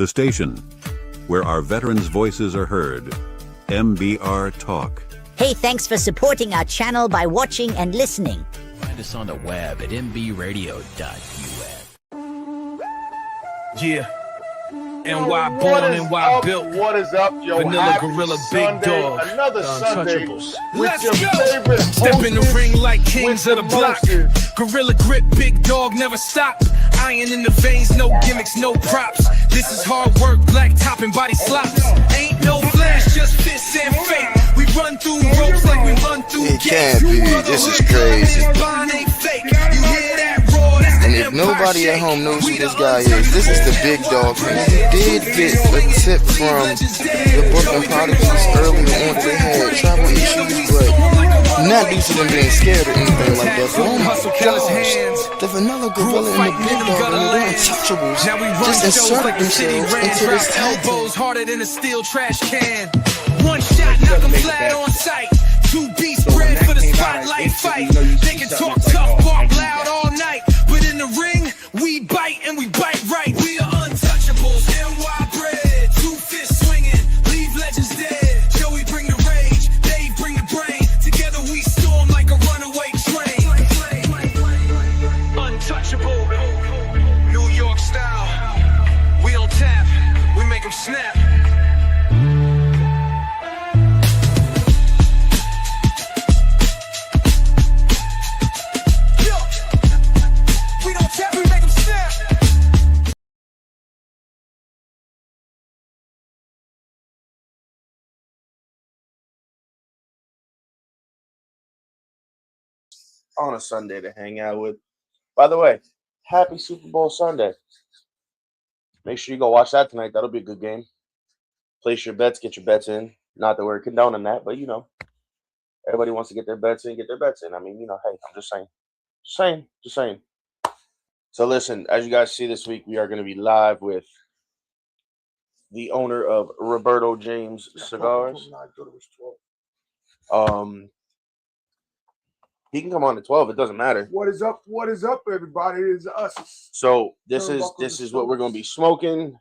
The station where our veterans' voices are heard. MBR Talk. Hey, thanks for supporting our channel by watching and listening. Find us on the web at mbradio.us. Yeah. NY born, NY built. What is up, yo? Vanilla Happy Gorilla, Sunday, Big Dog. Another Sunday Untouchables. with Let's your go. favorite Step in the hostess ring like kings with of the block. most. Gorilla grip, Big Dog, never stop. Iron in the veins, no gimmicks, no props. This is hard work, black top and body slops. Ain't no flash, just fists and fake. We run through ropes like we run through It gates. can't be. This is crazy. Bond ain't fake. You hear that roar? That's the And if Empire nobody at shake. home knows who We this the guy is, this is the Big Dog man. He did get a tip from the Brooklyn Prodigies earlier on that they had travel issues, but not due to them being scared or anything like that. But oh my gosh, the Vanilla Gorilla and the Big Dog and the Untouchables just inserted themselves into this tag team. elbows harder than a steel trash can. One shot, knock them flat on sight. Two beasts bred for the spotlight fight. They can talk tough, bark loud all night, but in the ring, we bite and we bite right. We are untouchables, NY bred. Two fists swinging, leave legends dead. Joey bring the rage, Dave bring the brain. Together we storm like a runaway train. Untouchable, New York style. We don't tap, we make them snap. We don't tap, we make them snap. On a Sunday to hang out with. By the way, happy Super Bowl Sunday. Make sure you go watch that tonight. That'll be a good game. Place your bets, get your bets in. Not that we're condoning that, but you know, everybody wants to get their bets in, get their bets in. I mean, you know, hey, I'm just saying. So listen, as you guys see this week, we are going to be live with the owner of Roberto James Cigars. He can come on at 12. It doesn't matter. What is up? What is up, everybody? It is us. So this is what we're going to be smoking.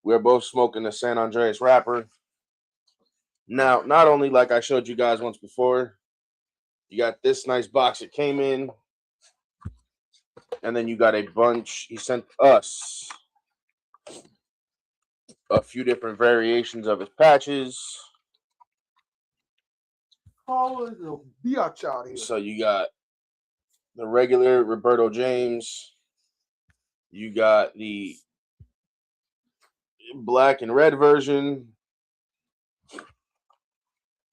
We're both smoking the San Andreas wrapper. Now, not only like I showed you guys once before, you got this nice box it came in, and then you got a bunch. He sent us a few different variations of his patches. Oh, there's a biatch out here. So you got the regular Roberto James. You got the black and red version.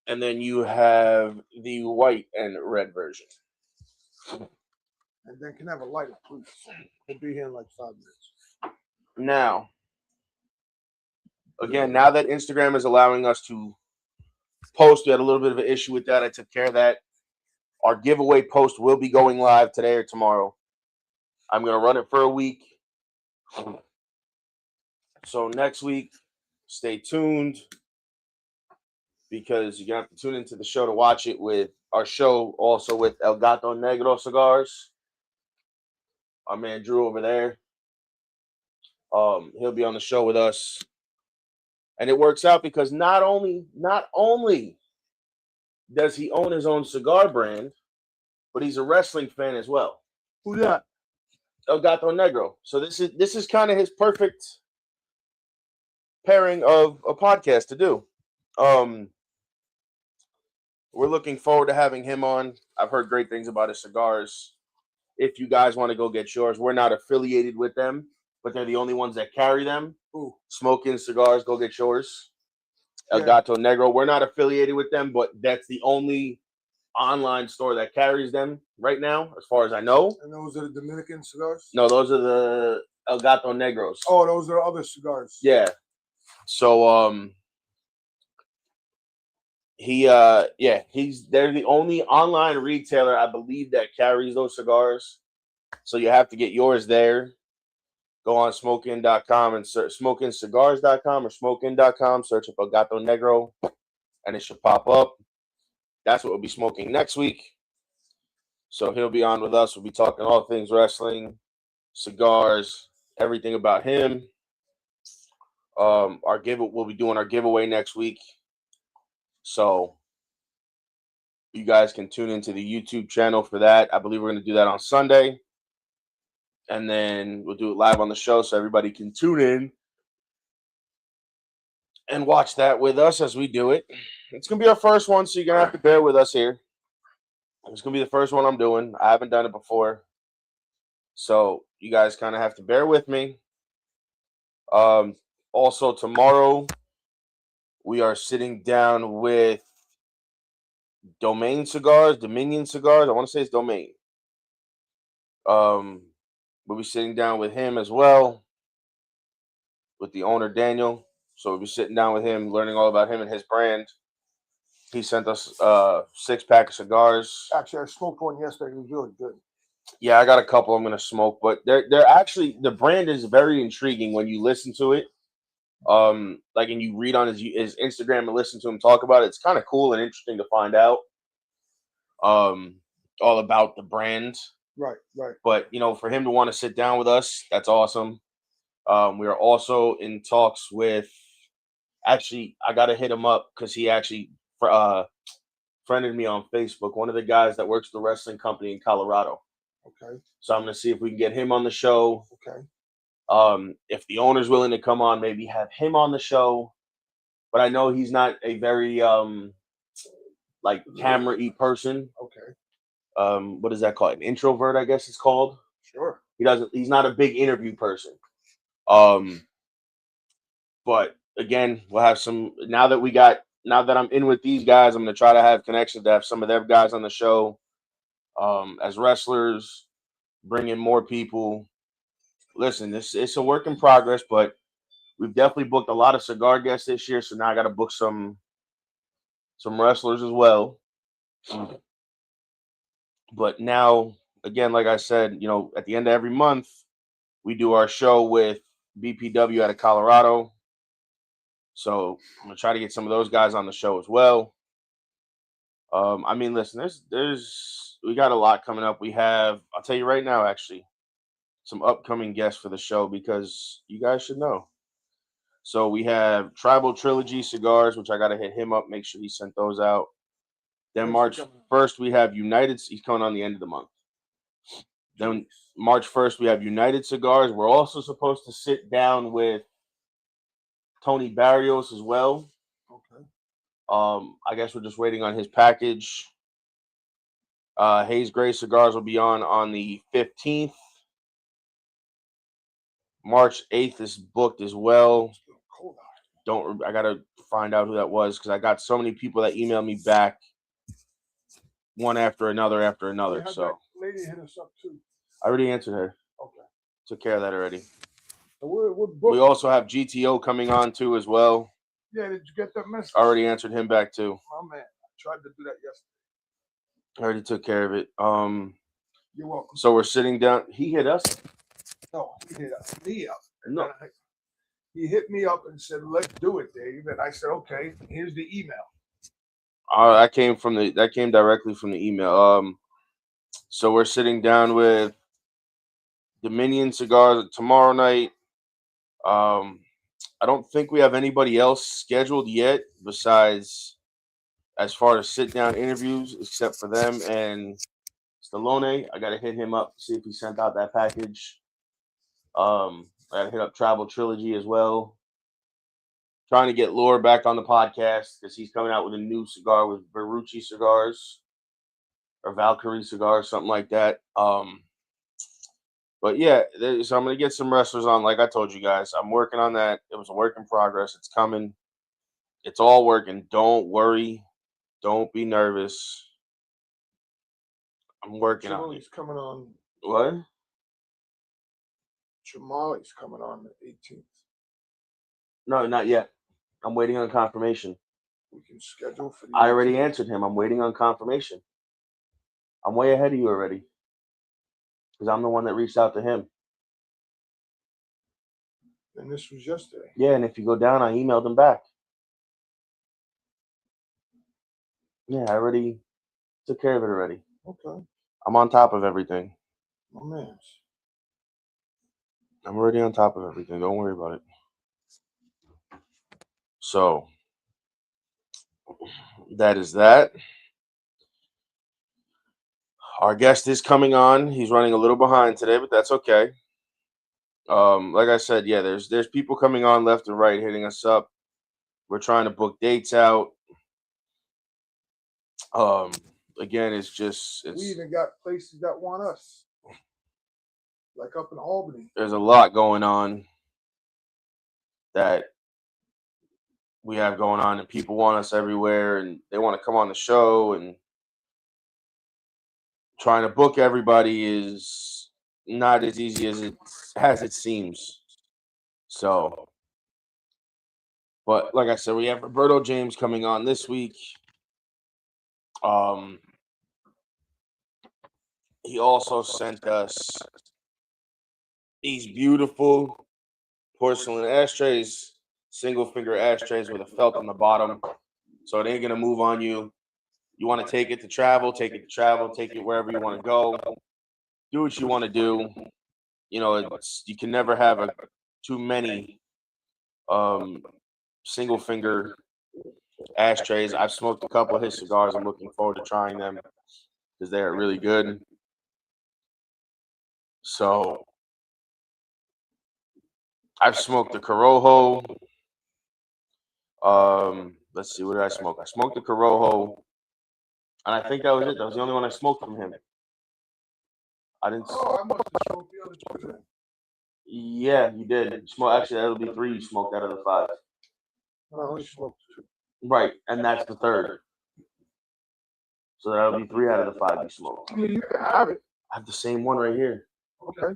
And then you have the white and red version. And then can I have a lighter, please? We'll be here in like 5 minutes. Now, again, now that Instagram is allowing us to post, we had a little bit of an issue with that. I took care of that. Our giveaway post will be going live today or tomorrow. I'm going to run it for a week. So next week, stay tuned because you're going to have to tune into the show to watch it with our show, also with El Gato Negro Cigars. Our man Drew over there. He'll be on the show with us. And it works out because not only does he own his own cigar brand, but he's a wrestling fan as well. Who's that? El Gato Negro. So this is kind of his perfect pairing of a podcast to do. We're looking forward to having him on. I've heard great things about his cigars. If you guys want to go get yours, we're not affiliated with them, but they're the only ones that carry them. Ooh. Smoking Cigars, go get yours. El Yeah. Gato Negro, we're not affiliated with them, but that's the only online store that carries them right now, as far as I know. And those are the Dominican cigars? No, those are the El Gato Negros. Oh, those are other cigars. Yeah. So they're the only online retailer I believe that carries those cigars. So you have to get yours there. Go on smokein.com and search smokeIncigars.com or smokein.com, search up El Gato Negro, and it should pop up. That's what we'll be smoking next week. So he'll be on with us. We'll be talking all things wrestling, cigars, everything about him. We'll be doing our giveaway next week. So you guys can tune into the YouTube channel for that. I believe we're going to do that on Sunday. And then we'll do it live on the show so everybody can tune in and watch that with us as we do it. It's going to be our first one, so you're going to have to bear with us here. It's going to be the first one I'm doing. I haven't done it before. So you guys kind of have to bear with me. Also, tomorrow, we are sitting down with Dominion Cigars. I want to say it's Domain. We'll be sitting down with him as well, with the owner, Daniel. So we'll be sitting down with him, learning all about him and his brand. He sent us 6-pack of cigars. Actually, I smoked one yesterday. It was really good. Yeah, I got a couple I'm going to smoke, but they're actually, the brand is very intriguing when you listen to it. Like, and you read on his Instagram and listen to him talk about it. It's kind of cool and interesting to find out all about the brand. Right. But, for him to want to sit down with us, that's awesome. We are also in talks with, actually, I got to hit him up because he actually friended me on Facebook, one of the guys that works for the wrestling company in Colorado. Okay. So I'm going to see if we can get him on the show. Okay. If the owner's willing to come on, maybe have him on the show. But I know he's not a very camera-y person. Okay. What is that called? An introvert, I guess it's called. Sure. He's not a big interview person. But again, we'll have some, now that I'm in with these guys, I'm going to try to have connections to have some of their guys on the show as wrestlers, bring in more people. Listen, it's a work in progress, but we've definitely booked a lot of cigar guests this year. So now I got to book some wrestlers as well. But now, again, like I said, at the end of every month, we do our show with BPW out of Colorado. So I'm gonna try to get some of those guys on the show as well. Listen, we got a lot coming up. I'll tell you right now, actually, some upcoming guests for the show because you guys should know. So we have Tribal Trilogy cigars, which I got to hit him up, make sure he sent those out. Then March 1st, we have United. He's coming on the end of the month. Then March 1st, we have United Cigars. We're also supposed to sit down with Tony Barrios as well. Okay. I guess we're just waiting on his package. Hayes Gray Cigars will be on the 15th. March 8th is booked as well. I gotta find out who that was because I got so many people that emailed me back one after another. So lady hit us up too. I already answered her. Okay. Took care of that already. So we're We also have GTO coming on too as well. Yeah, did you get that message? I already answered him back too. Oh man, I tried to do that yesterday. I already took care of it. You're welcome. So we're sitting down. He hit us. No, he hit me up. No. He hit me up and said, "Let's do it, Dave." And I said, "Okay." Here's the email. That came directly from the email. So we're sitting down with Dominion Cigars tomorrow night. I don't think we have anybody else scheduled yet besides as far as sit down interviews, except for them and Stallone. I got to hit him up, see if he sent out that package. I got to hit up Tribal Trilogy as well. Trying to get Lore back on the podcast because he's coming out with a new cigar with Barucci cigars or Valkyrie cigars, something like that. But yeah, so I'm going to get some wrestlers on. Like I told you guys, I'm working on that. It was a work in progress. It's coming. It's all working. Don't worry. Don't be nervous. I'm working on it. Chamali's coming on. What? Chamali's coming on the 18th. No, not yet. I'm waiting on confirmation. We can schedule for the I already answered him. I'm waiting on confirmation. I'm way ahead of you already. Because I'm the one that reached out to him. And this was yesterday. Yeah, and if you go down, I emailed him back. Yeah, I already took care of it already. Okay. I'm on top of everything. My man. I'm already on top of everything. Don't worry about it. So that is that. Our guest is coming on. He's running a little behind today, but that's okay. Like I said, yeah, there's people coming on left and right, hitting us up. We're trying to book dates out. Again, it's We even got places that want us, like up in Albany. There's a lot going on that we have going on, and people want us everywhere, and they want to come on the show, and trying to book everybody is not as easy as it seems. So, but like I said, we have Roberto James coming on this week. He also sent us these beautiful porcelain ashtrays, single finger ashtrays with a felt on the bottom, so it ain't gonna move on you. You want to take it to travel, take it wherever you want to go. Do what you want to do. You know, you can never have too many single finger ashtrays. I've smoked a couple of his cigars. I'm looking forward to trying them because they are really good. So I've smoked the Corojo. Let's see, what did I smoke? I smoked the Corojo, and I think that was it. That was the only one I smoked from him. I didn't. Oh, I must have smoked the other two then. Yeah, you did. Actually, that'll be 3 you smoked out of the 5. I only smoked 2. Right, and that's the 3rd. So that'll be 3 out of the 5 you smoked. I mean, you can have it. I have the same one right here. Okay.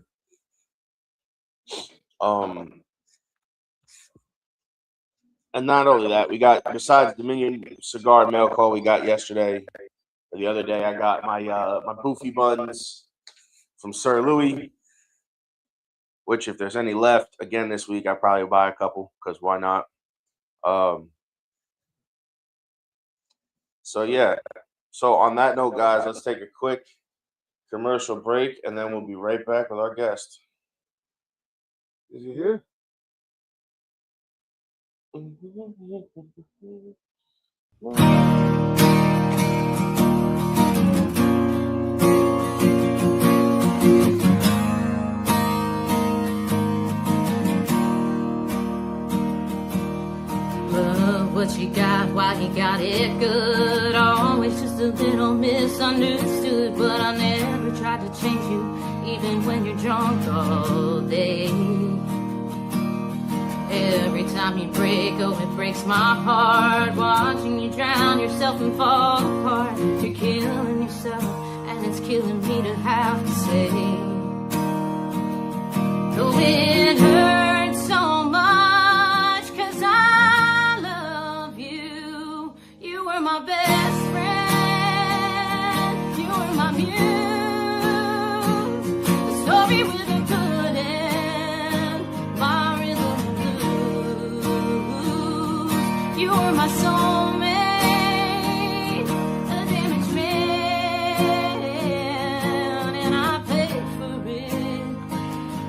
And not only that, we got, besides Dominion cigar mail call we got yesterday, or the other day, I got my Boofy buns from Sir Louis, which if there's any left, again this week, I'll probably buy a couple, because why not? So yeah. So on that note, guys, let's take a quick commercial break, and then we'll be right back with our guest. Is he here? Love what you got, why you got it good. Always just a little misunderstood, but I never tried to change you, even when you're drunk all day. Every time you break, oh, it breaks my heart. Watching you drown yourself and fall apart. You're killing yourself, and it's killing me to have to say. Though it hurts so much, 'cause I love you. You were my best friend. You were my muse. The story with a good end. My rhythm blues. You were my soulmate. A damaged man. And I paid for it.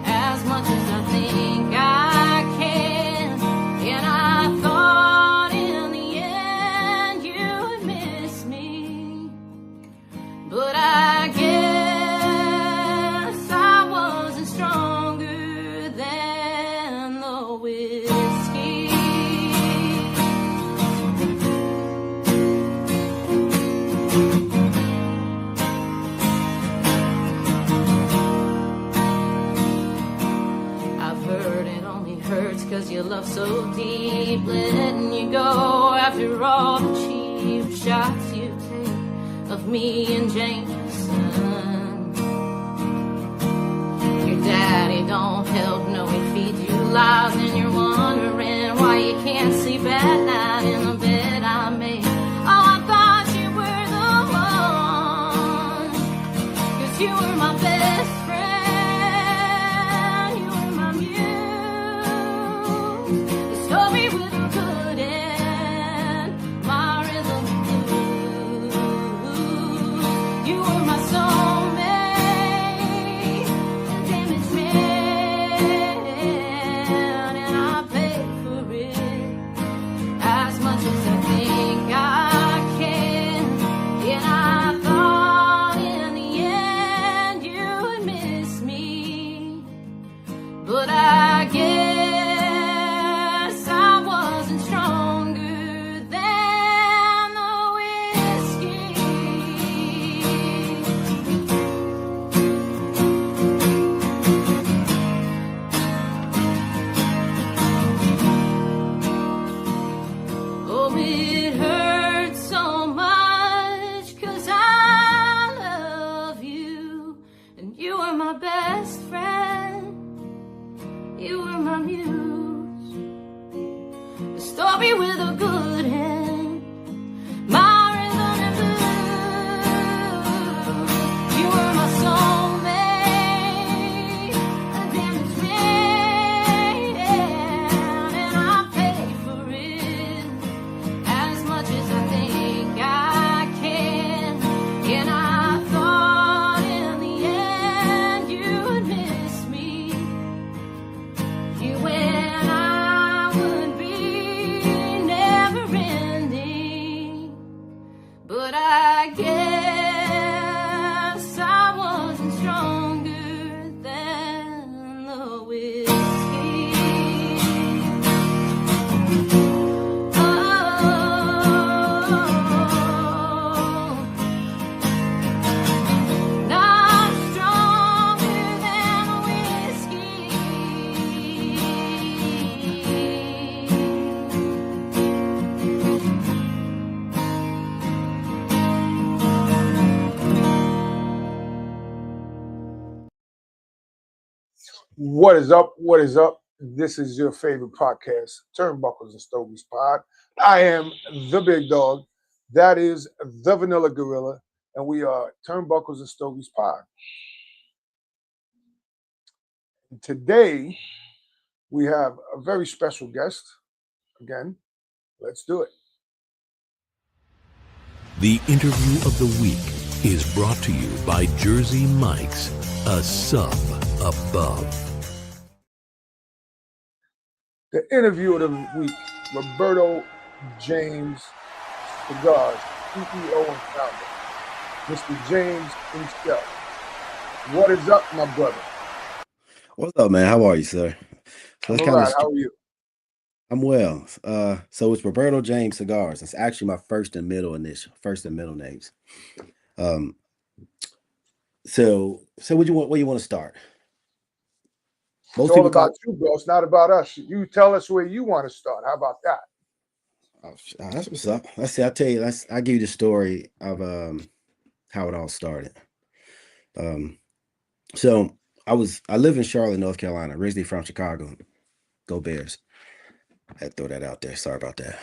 As much as I think I can. And I thought in the end you would miss me. But I guess I wasn't stronger than the whiskey. I've heard it only hurts 'cause you love so deep. Letting you go after all the cheap shots you take of me and Jameson. Your daddy don't help, no, he feeds you lies. And you're wondering why you can't sleep at night in the bed I made. Oh, I thought you were the one, 'cause you were my best friend. You were my muse. The story with a good end. My rhythm blues. You were my soulmate. A damaged man. And I paid for it. story with a good end. My rhythm and blues. You were my soulmate, a damage man, and I paid for it as much as I think I can. And I thought in the end you would miss me. You and I would be never ending. But I guess I wasn't stronger than the whiskey. Oh, not stronger than whiskey. What is up? What is up? This is your favorite podcast, Turnbuckles and Stogies Pod. I am the big dog. That is the Vanilla Gorilla, and we are Turnbuckles and Stogies Pod. And today, we have a very special guest. Again, let's do it. The interview of the week is brought to you by Jersey Mike's, a sub above. The interview of the week, Roberto James, cigars, CEO and founder, Mr. James himself. What is up, my brother? What's up, man? How are you, sir? So I'm let's all kind right. of. How are you? I'm well. So it's Roberto James Cigars. It's actually my first and middle names. So what you want? Where you want to start? Most It's all people call. about you, bro. It's not about us. You tell us where you want to start. How about that? That's what's up. Let's see. I'll tell you. I'll give you the story of how it all started. So I live in Charlotte, North Carolina, originally from Chicago. Go Bears. I had to throw that out there. Sorry about that.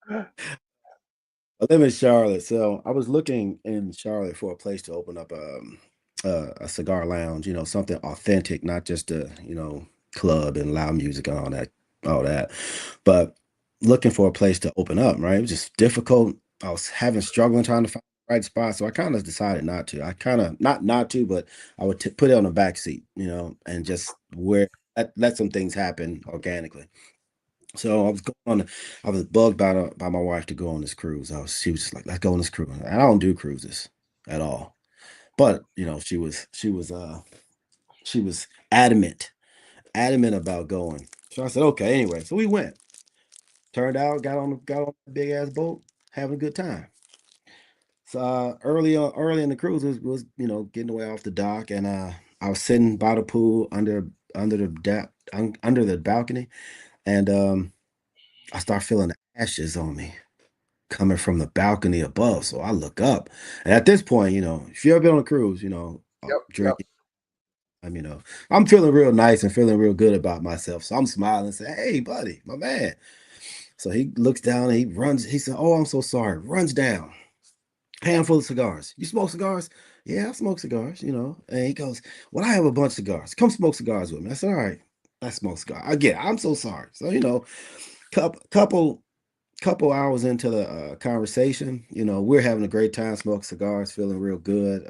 I live in Charlotte, so I was looking in Charlotte for a place to open up a cigar lounge, something authentic, not just a club and loud music and all that, but looking for a place to open up. Right, it was just difficult. I was struggling trying to find the right spot, so I kind of decided not to. I kind of not to, but I would put it on the back seat, and just let some things happen organically. So I was bugged by my wife to go on this cruise. She was just like, let's go on this cruise. And I don't do cruises at all. But she was adamant about going. So I said, okay, anyway. So we went. Turned out, got on a big ass boat, having a good time. So early in the cruise was getting away off the dock, and I was sitting by the pool under the balcony, and I start feeling the ashes on me coming from the balcony above. So I look up, and at this point, if you ever been on a cruise, Yep. drinking, I'm feeling real nice and feeling real good about myself. So I'm smiling and say, "Hey, buddy, my man." So he looks down and he runs. He said, "Oh, I'm so sorry." Runs down, handful of cigars. You smoke cigars? Yeah, I smoke cigars. And he goes, "Well, I have a bunch of cigars. Come smoke cigars with me." I said, "All right, I smoke cigars." Again, I'm so sorry. So couple hours into the conversation, we're having a great time smoking cigars, feeling real good.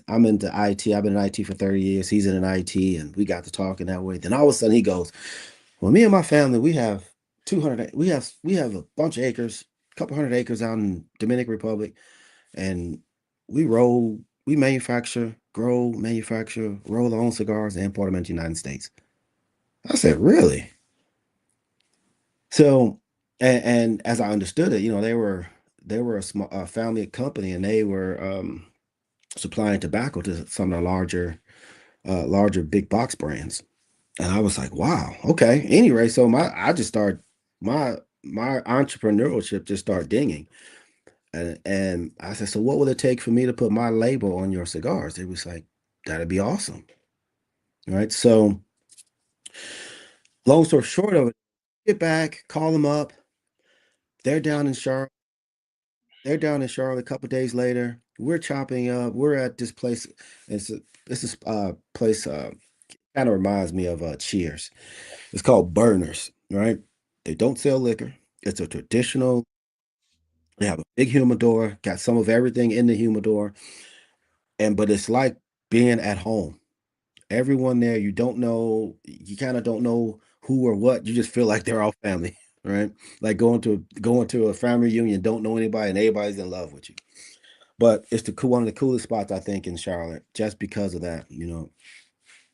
I'm into IT. I've been in IT for 30 years. He's in IT, and we got to talking that way. Then all of a sudden he goes, "Well, me and my family, we have 200. We have a bunch of acres, a couple hundred acres out in Dominican Republic, and we manufacture, roll our own cigars and import them into the United States." I said, "Really?" So, and as I understood it, they were a family company, and they were supplying tobacco to some of the larger big box brands. And I was like, "Wow, okay." Anyway, so my entrepreneurship just started dinging, and I said, "So what would it take for me to put my label on your cigars?" It was like, "That'd be awesome." All right, so Long story short of it, get back, call them up. They're down in Charlotte. They're down in Charlotte a couple days later. We're chopping up. We're at this place. This is place kind of reminds me of Cheers. It's called Burners, right? They don't sell liquor. It's a traditional. They have a big humidor, got some of everything in the humidor, but it's like being at home. Everyone there, you don't know, you kind of don't know who or what. You just feel like they're all family, right? Like going to a family reunion, don't know anybody, and everybody's in love with you. But it's one of the coolest spots I think in Charlotte, just because of that.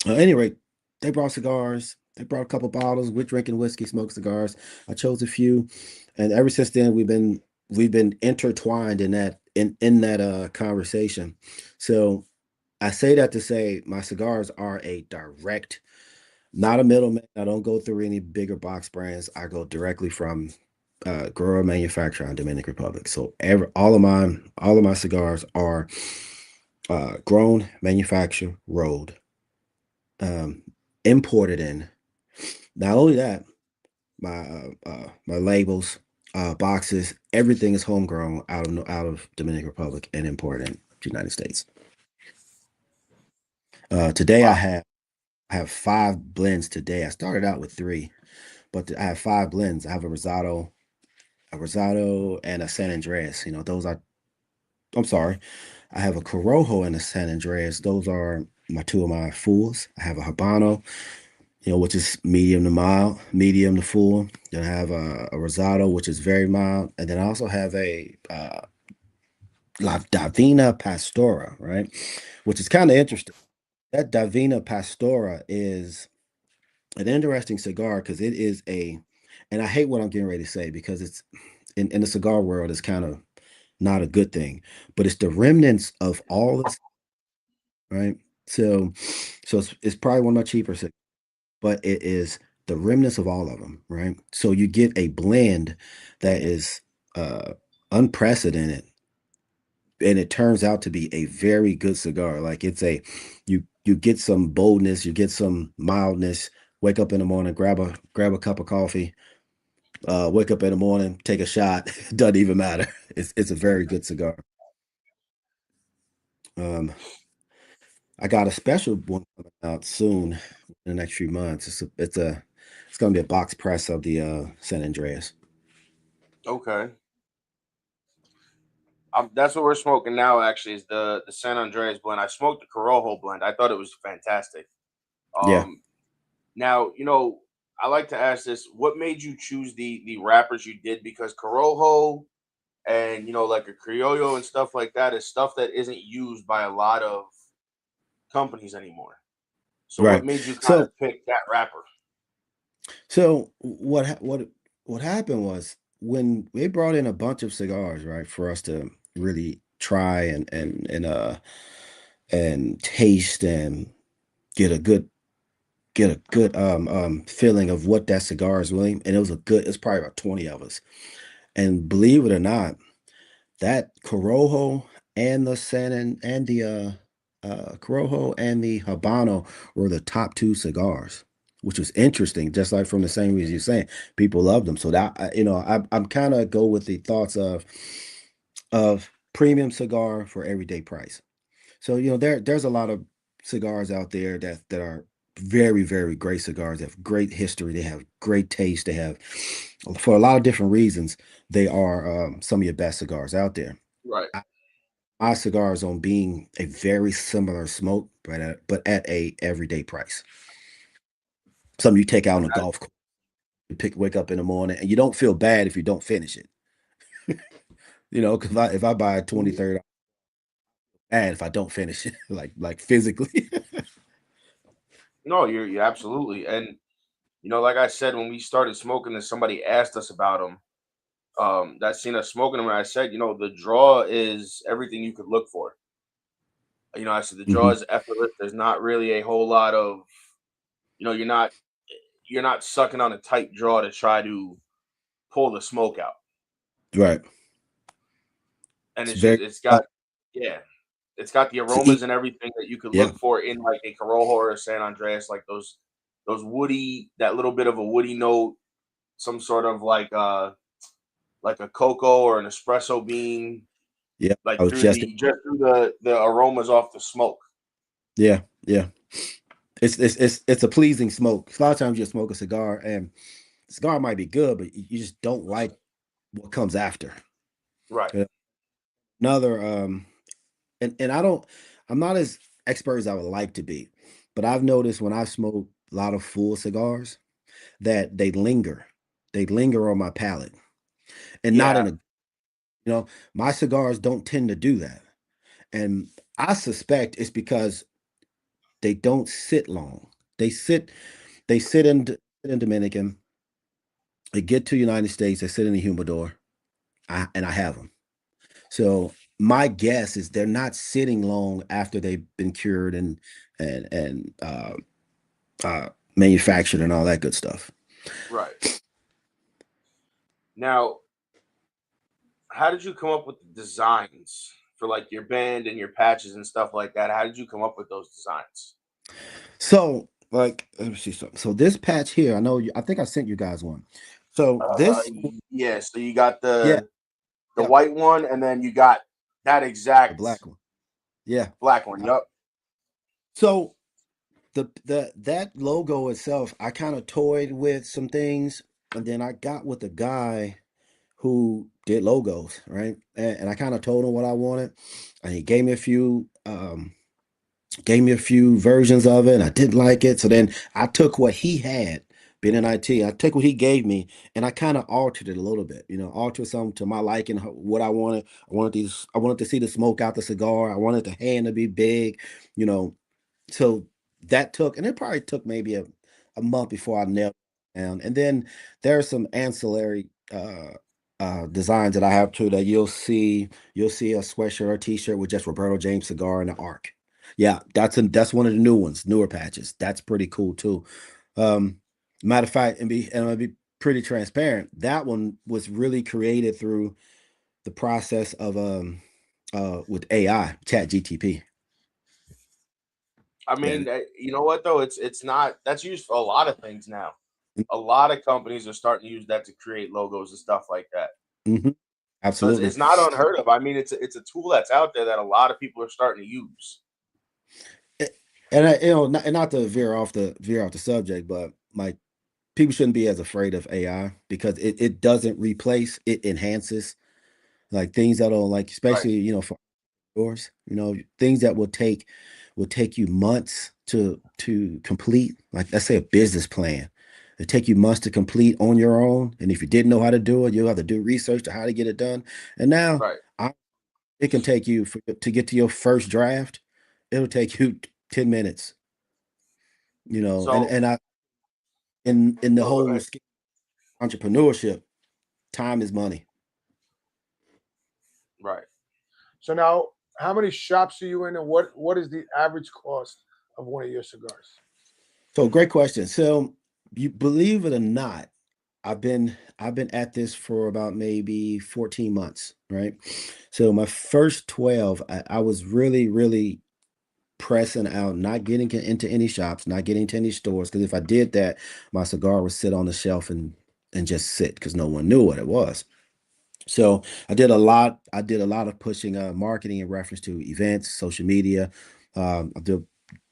At any rate, they brought cigars. They brought a couple bottles. We're drinking whiskey, smoke cigars. I chose a few, and ever since then we've been intertwined in that conversation. So I say that to say my cigars are a direct, not a middleman. I don't go through any bigger box brands. I go directly from grower manufacturer in Dominican Republic. So all of my cigars are grown, manufactured, rolled, um, imported in. Not only that, my labels, boxes, everything is homegrown out of Dominican Republic and imported in the United States. Today I have 5 blends today. I started out with 3, but I have 5 blends. I have a Rosado, and a San Andreas. I'm sorry. I have a Corojo and a San Andreas. Those are my 2 of my fulls. I have a Habano, which is medium to mild, medium to full. Then I have a Rosado, which is very mild, and then I also have a La Davina Pastora, right, which is kind of interesting. That Davina Pastora is an interesting cigar because it is and I hate what I'm getting ready to say because it's in the cigar world, it's kind of not a good thing, but it's the remnants of all this, right? So, it's probably one of my cheaper, but it is the remnants of all of them, right? So you get a blend that is uh unprecedented, and it turns out to be a very good cigar. Like you get some boldness, you get some mildness. Wake up in the morning, grab a cup of coffee. Wake up in the morning, take a shot. Doesn't even matter. It's a very good cigar. Um, I got a special one coming out soon in the next few months. It's gonna be a box press of the San Andreas. Okay. That's what we're smoking now. Actually, is the San Andreas blend. I smoked the Corojo blend. I thought it was fantastic. Yeah. Um, Now, I like to ask this: what made you choose the wrappers you did? Because Corojo and like a Criollo and stuff like that is stuff that isn't used by a lot of companies anymore. So, what Right. made you kind of So pick that wrapper? what happened was when they brought in a bunch of cigars, right, for us to really try and taste and get a good feeling of what that cigar is really. And it's probably about 20 of us. And believe it or not, that Corojo and the Corojo and the Habano were the top 2 cigars, which was interesting. Just like from the same reason you're saying, people love them. So I'm kind of go with the thoughts of premium cigar for everyday price. So there's a lot of cigars out there that are very, very great cigars. They have great history. They have great taste. They have, for a lot of different reasons, they are some of your best cigars out there. Right. My cigars on being a very similar smoke, but at a everyday price. Something you take out on a golf course, wake up in the morning, and you don't feel bad if you don't finish it. Because if I buy a 20, 30, and if I don't finish it, like physically. No, you're absolutely. And like I said, when we started smoking this, somebody asked us about them. That seen us smoking them, and I said, the draw is everything you could look for. I said the draw Mhm. is effortless. There's not really a whole lot of, you're not sucking on a tight draw to try to pull the smoke out. Right. And It's it's just very it's got yeah, it's got the to aromas eat. and everything that you could Yeah. look for in like a Corojo or a San Andreas, like those those woody, that little bit of a woody note, some sort of like a cocoa or an espresso bean, Yeah, like I was just just through the aromas off the smoke. yeah, yeah. It's a pleasing smoke. A lot of times you smoke a cigar, and the cigar might be good, but you just don't like what comes after. Right. Yeah. Another and I'm not as expert as I would like to be, but I've noticed when I smoke a lot of full cigars that they linger. They linger on my palate. And not in Yeah. a my cigars don't tend to do that. And I suspect it's because they don't sit long. They sit in Dominican, they get to United States, they sit in the humidor, and I have them. So my guess is they're not sitting long after they've been cured and manufactured and all that good stuff. Right. Now, how did you come up with the designs for like your band and your patches and stuff like that? How did you come up with those designs? So, like, let me see. So this patch here, I think I sent you guys one. So this, Yeah. So you got yeah, the yeah, white one, and then you got that the exact black one. Yeah. black one. Yup. So that logo itself, I kind of toyed with some things, and then I got with a guy who did logos, right? And I kind of told him what I wanted, and he gave me a few versions of it, and I didn't like it. So then I took what he had, being in IT, I took what he gave me, and I kind of altered it a little bit, altered some to my liking, what I wanted. I wanted to see the smoke out the cigar. I wanted the hand to be big, you know. So that took, and it probably took maybe a month before I nailed it down. And then there are some ancillary designs that I have too that you'll see a sweatshirt or a t-shirt with just Roberto James cigar and an arc. Yeah, that's one of the new ones, newer patches. That's pretty cool too. Um, Matter of fact, and I'll be pretty transparent. That one was really created through the process of with AI, Chat GTP. I mean, you know what though? It's not, that's used for a lot of things now. A lot of companies are starting to use that to create logos and stuff like that. Mm-hmm. So Absolutely. it's not unheard of. I mean, it's a tool that's out there that a lot of people are starting to use. And not to veer off the subject, but like people shouldn't be as afraid of AI because it doesn't replace, it enhances like things that'll like, Right. especially, for yours, things that will take you months to complete, like let's say a business plan. It take you months to complete on your own. And if you didn't know how to do it, you'll have to do research to how to get it done. And now Right. it can take you to get to your first draft. It'll take you 10 minutes, and So I in the no, go whole ahead. entrepreneurship, time is money. Right. So now, how many shops are you in, and what is the average cost of one of your cigars? So great question. So you believe it or not, I've been at this for about maybe 14 months, right? So my first 12, I was really, really pressing out, not getting into any shops, not getting to any stores. Because if I did that, my cigar would sit on the shelf and just sit because no one knew what it was. So I did a lot. I did a lot of pushing marketing in reference to events, social media. I did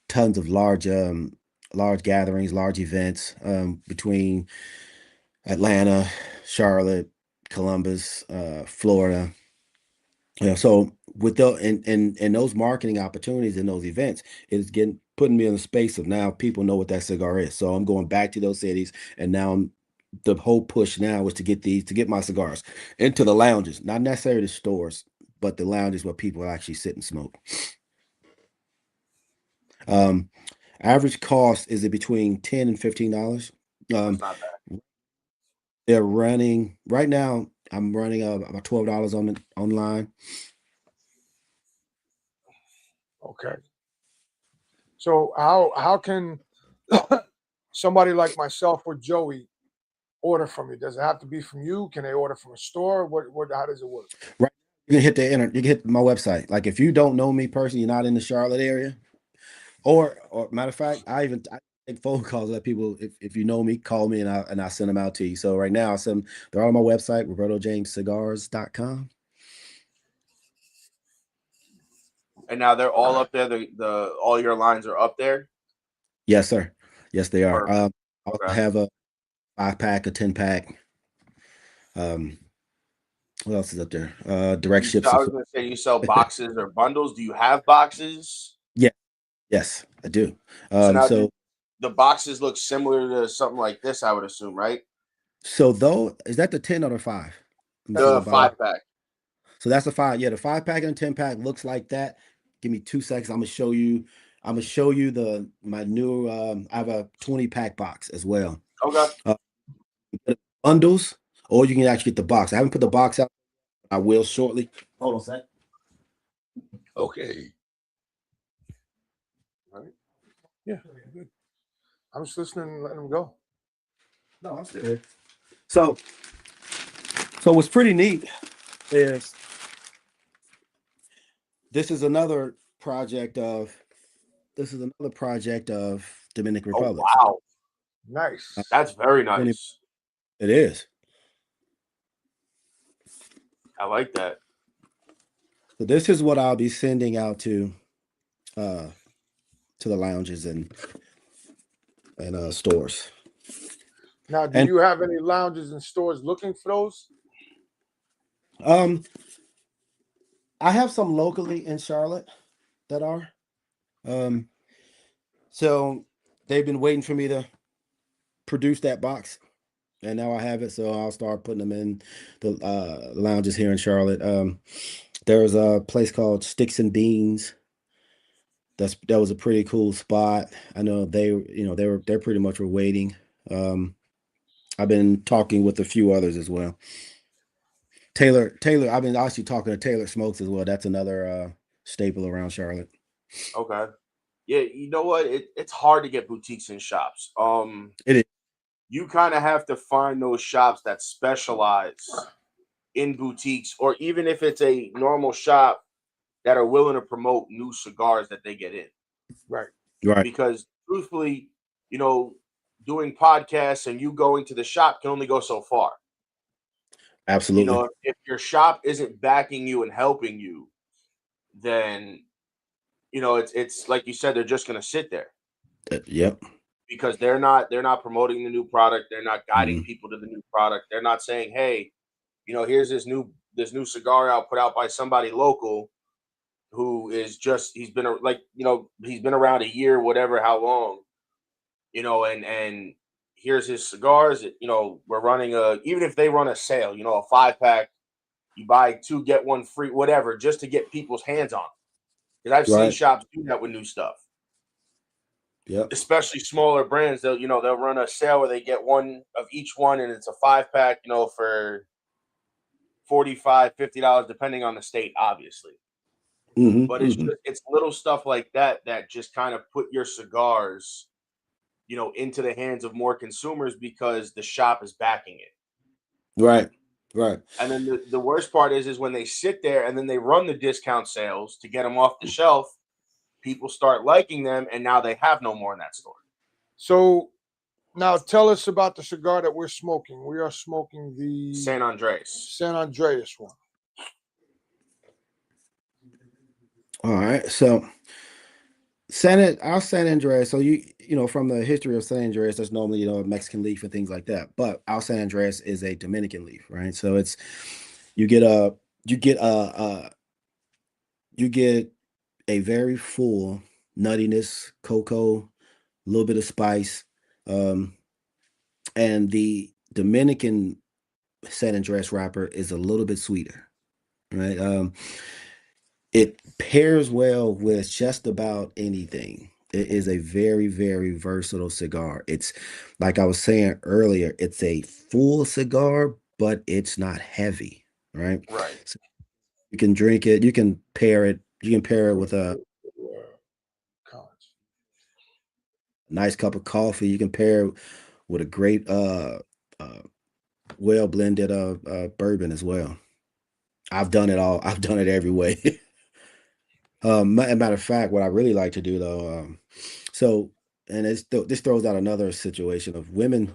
tons of large gatherings, large events between Atlanta, Charlotte, Columbus, Florida. So with and those marketing opportunities and those events, it's getting putting me in a space of now people know what that cigar is. So I'm going back to those cities, and now the whole push now is to get my cigars into the lounges, not necessarily the stores, but the lounges where people actually sit and smoke. Um, Average cost is it between $10 and $15. That's Um, not bad. they're running right now. I'm running about $12 online. Okay. So how can somebody like myself or Joey order from you? Does it have to be from you? Can they order from a store? What how does it work? Right, you can hit you can hit my website. Like if you don't know me personally, you're not in the Charlotte area, or matter of fact, I take phone calls, let people, if you know me, call me and I send them out to you. So right now they're all on my website, RobertoJamesCigars.com. And now they're all up there. The all your lines are up there. Yes, sir. Yes, they are. Perfect. I'll Okay. have a 5-pack, a 10-pack. What else is up there? Direct ships. I was going to say you sell boxes or bundles. Do you have boxes? Yeah. Yes, I do. So now So the boxes look similar to something like this, I would assume, right? so though, is that the 10 or the 5? The 5-pack. So that's the 5. Yeah, the 5-pack and the 10-pack looks like that. Give me 2 seconds. I'm gonna show you my new I have a 20-pack box as well. Okay. Bundles, or you can actually get the box. I haven't put the box out. I will shortly. Hold on a sec. Okay. All right. Yeah, good. I'm just listening and letting them go. No, I'm still here. So what's pretty neat is this is another project of Dominican Republic. Oh, wow. Nice. That's very nice. It is. I like that. So this is what I'll be sending out to the lounges and stores. Now, do you have any lounges and stores looking for those? I have some locally in Charlotte that are. So they've been waiting for me to produce that box, and now I have it. So I'll start putting them in the lounges here in Charlotte. There's a place called Sticks and Beans. That was a pretty cool spot. I know they're pretty much were waiting. I've been talking with a few others as well. Taylor, I've been actually talking to Taylor Smokes as well. That's another staple around Charlotte. Okay. Yeah, you know what? It's hard to get boutiques in shops. It is. You kind of have to find those shops that specialize in boutiques, or even if it's a normal shop that are willing to promote new cigars that they get in. Right. Because truthfully, doing podcasts and you going to the shop can only go so far. Absolutely. If your shop isn't backing you and helping you, then it's like you said, they're just going to sit there. Yep. Because they're not promoting the new product. They're not guiding people to the new product. They're not saying, hey, here's this new cigar out put out by somebody local who is he's been around a year, whatever, how long, and here's his cigars. We're running even if they run a sale, a 5-pack, you buy 2, get 1 free, whatever, just to get people's hands on. Because I've seen shops do that with new stuff. Yep. Especially smaller brands, they'll run a sale where they get 1 of each one, and it's a 5-pack, for $45, $50, depending on the state, obviously. But it's little stuff like that just kind of put your cigars, into the hands of more consumers because the shop is backing it. Right. And then the worst part is when they sit there and then they run the discount sales to get them off the shelf. People start liking them, and now they have no more in that store. So now tell us about the cigar that we're smoking. We are smoking the San Andreas one. All right. So our San Andreas. So from the history of San Andreas, there's normally a Mexican leaf and things like that. But our San Andreas is a Dominican leaf, right? So you get a very full nuttiness, cocoa, a little bit of spice, and the Dominican San Andreas wrapper is a little bit sweeter, right? It pairs well with just about anything. It is a very, very versatile cigar. It's like I was saying earlier, it's a full cigar, but it's not heavy, right? Right. So you can drink it. You can pair it. You can pair it with a nice cup of coffee. You can pair it with a great, well blended bourbon as well. I've done it all. I've done it every way. Matter of fact, what I really like to do though, so and this throws out another situation of women.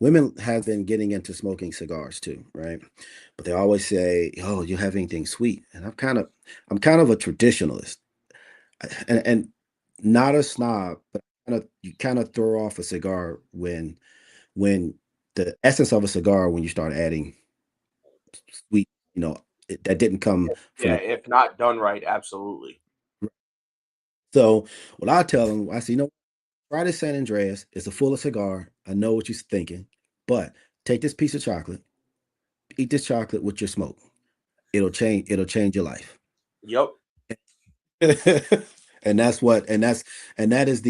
Women have been getting into smoking cigars too, right? But they always say, "Oh, you have anything sweet?" And I'm kind of a traditionalist, and not a snob, but you kind of throw off a cigar when the essence of a cigar when you start adding sweet, that didn't come from Yeah, the. if not done right, absolutely. So what I tell them, I say, try this San Andreas. It's a fuller cigar. I know what you're thinking, but take this piece of chocolate, eat this chocolate with your smoke. It'll change your life. Yep. And that is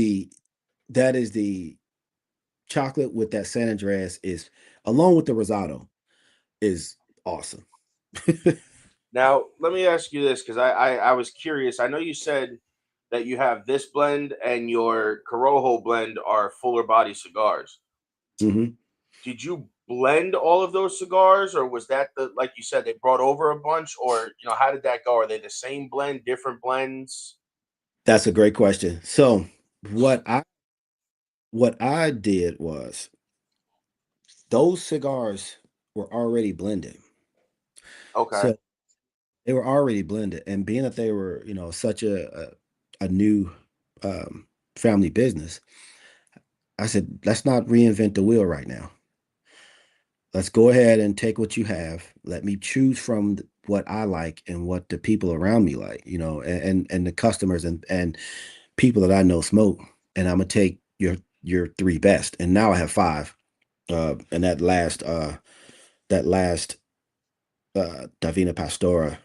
the chocolate with that San Andreas is along with the rosado is awesome. Now, let me ask you this because I was curious. I know you said that you have this blend and your Corojo blend are fuller body cigars. Mhm. Did you blend all of those cigars, or was that like you said, they brought over a bunch, or how did that go? Are they the same blend, different blends? That's a great question. So what I did was those cigars were already blended. Okay. So they were already blended, and being that they were, such a new family business, I said, let's not reinvent the wheel right now. Let's go ahead and take what you have. Let me choose from what I like and what the people around me like, and the customers and people that I know smoke. And I'm gonna take your three best. And now I have five. And that last Davina Pastora,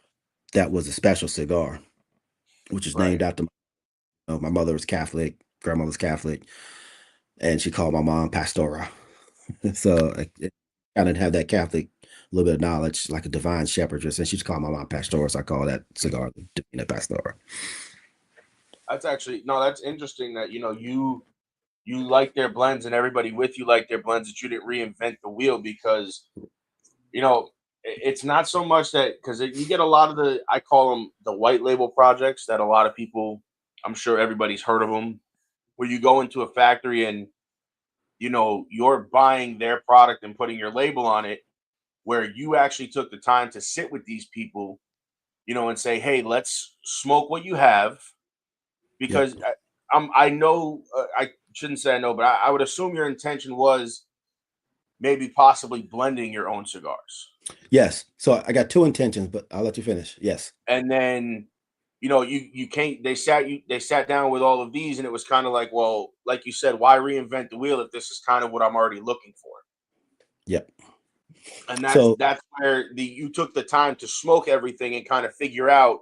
that was a special cigar, which is named Right. after my mother was Catholic, grandmother was Catholic, and she called my mom Pastora. So I kind of have that Catholic little bit of knowledge, like a divine shepherdess, and she's called my mom Pastora, so I call that cigar Divina Pastora. That's actually no, that's interesting that you like their blends and everybody with you like their blends, that you didn't reinvent the wheel because it's not so much that because you get a lot of I call them the white label projects that a lot of people, I'm sure everybody's heard of them, where you go into a factory and you're buying their product and putting your label on it, where you actually took the time to sit with these people, and say, hey, let's smoke what you have. Yep. Because I know, I shouldn't say I know, but I would assume your intention was maybe possibly blending your own cigars. Yes. So I got two intentions, but I'll let you finish. Yes. And then you can't, they sat down with all of these and it was kind of like, well, like you said, why reinvent the wheel if this is kind of what I'm already looking for? Yep. And that's So that's where you took the time to smoke everything and kind of figure out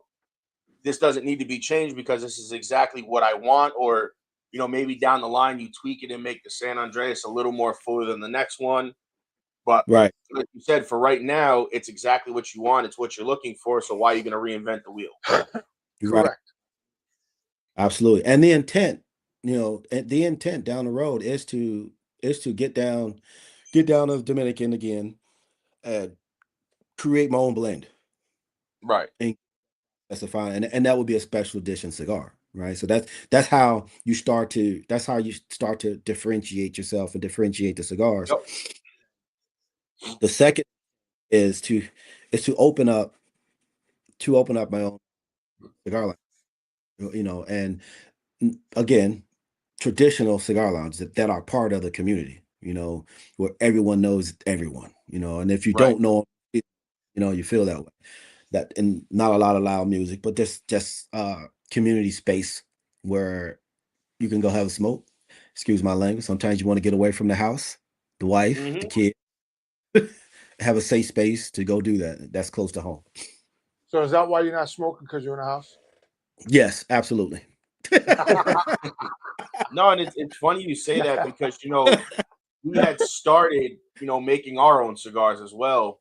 this doesn't need to be changed because this is exactly what I want. Or maybe down the line you tweak it and make the San Andreas a little more fuller than the next one. But right. like you said, for right now, it's exactly what you want. It's what you're looking for. So why are you going to reinvent the wheel? Right. Correct. Absolutely. And the intent down the road is to get down to Dominican again and create my own blend. Right. And that's a fine and that would be a special edition cigar, right? So that's how you start to differentiate yourself and differentiate the cigars. Yep. The second is to open up my own cigar line, and again, traditional cigar lounges that are part of the community, where everyone knows everyone, and if you Right. don't know, you feel that way. That and not a lot of loud music, but just community space where you can go have a smoke. Excuse my language. Sometimes you want to get away from the house, the wife, the Mm-hmm. kid, have a safe space to go do that. That's close to home. So is that why you're not smoking because you're in the house? Yes, absolutely. No, and it's funny you say that because we had started making our own cigars as well,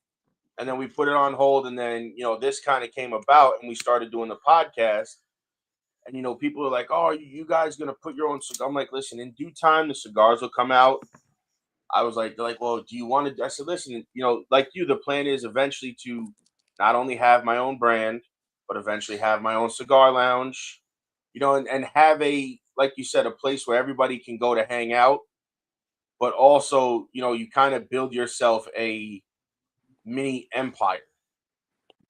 and then we put it on hold, and then this kind of came about, and we started doing the podcast, and people are like, "Oh, you guys gonna put your own cigar?" I'm like, "Listen, in due time, the cigars will come out." I was like, they're like, "Well, do you want to?" I said, "Listen, like you, the plan is eventually to not only have my own brand, but eventually have my own cigar lounge, and have a like you said, a place where everybody can go to hang out, but also, you kind of build yourself a mini empire.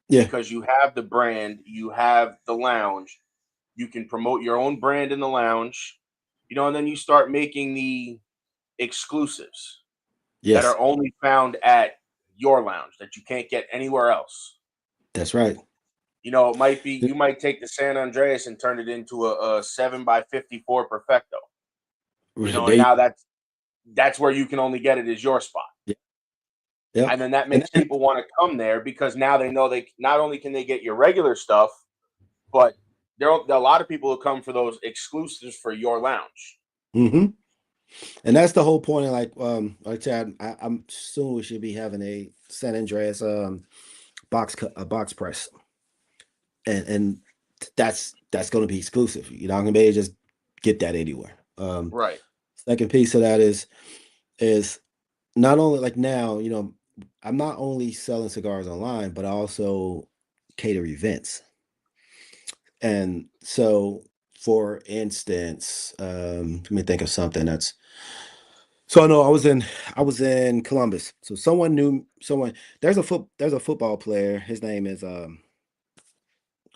Yeah. Because you have the brand, you have the lounge, you can promote your own brand in the lounge, and then you start making the exclusives that Yes. are only found at your lounge that you can't get anywhere else. That's right. It might be you might take the San Andreas and turn it into a 7x54 Perfecto. And now that's where you can only get it is your spot. Yeah. Yep. And then that makes people want to come there because now they know they not only can they get your regular stuff, but there are a lot of people who come for those exclusives for your lounge. Mm-hmm. And that's the whole point. Of like Chad, I'm soon we should be having a San Andreas box press, and that's going to be exclusive. You're not going to be able to just get that anywhere. Right. Second piece of that is not only like now, I'm not only selling cigars online, but I also cater events. And so, for instance, let me think of something that's. So I know I was in Columbus. So someone knew someone. There's a football player. His name is I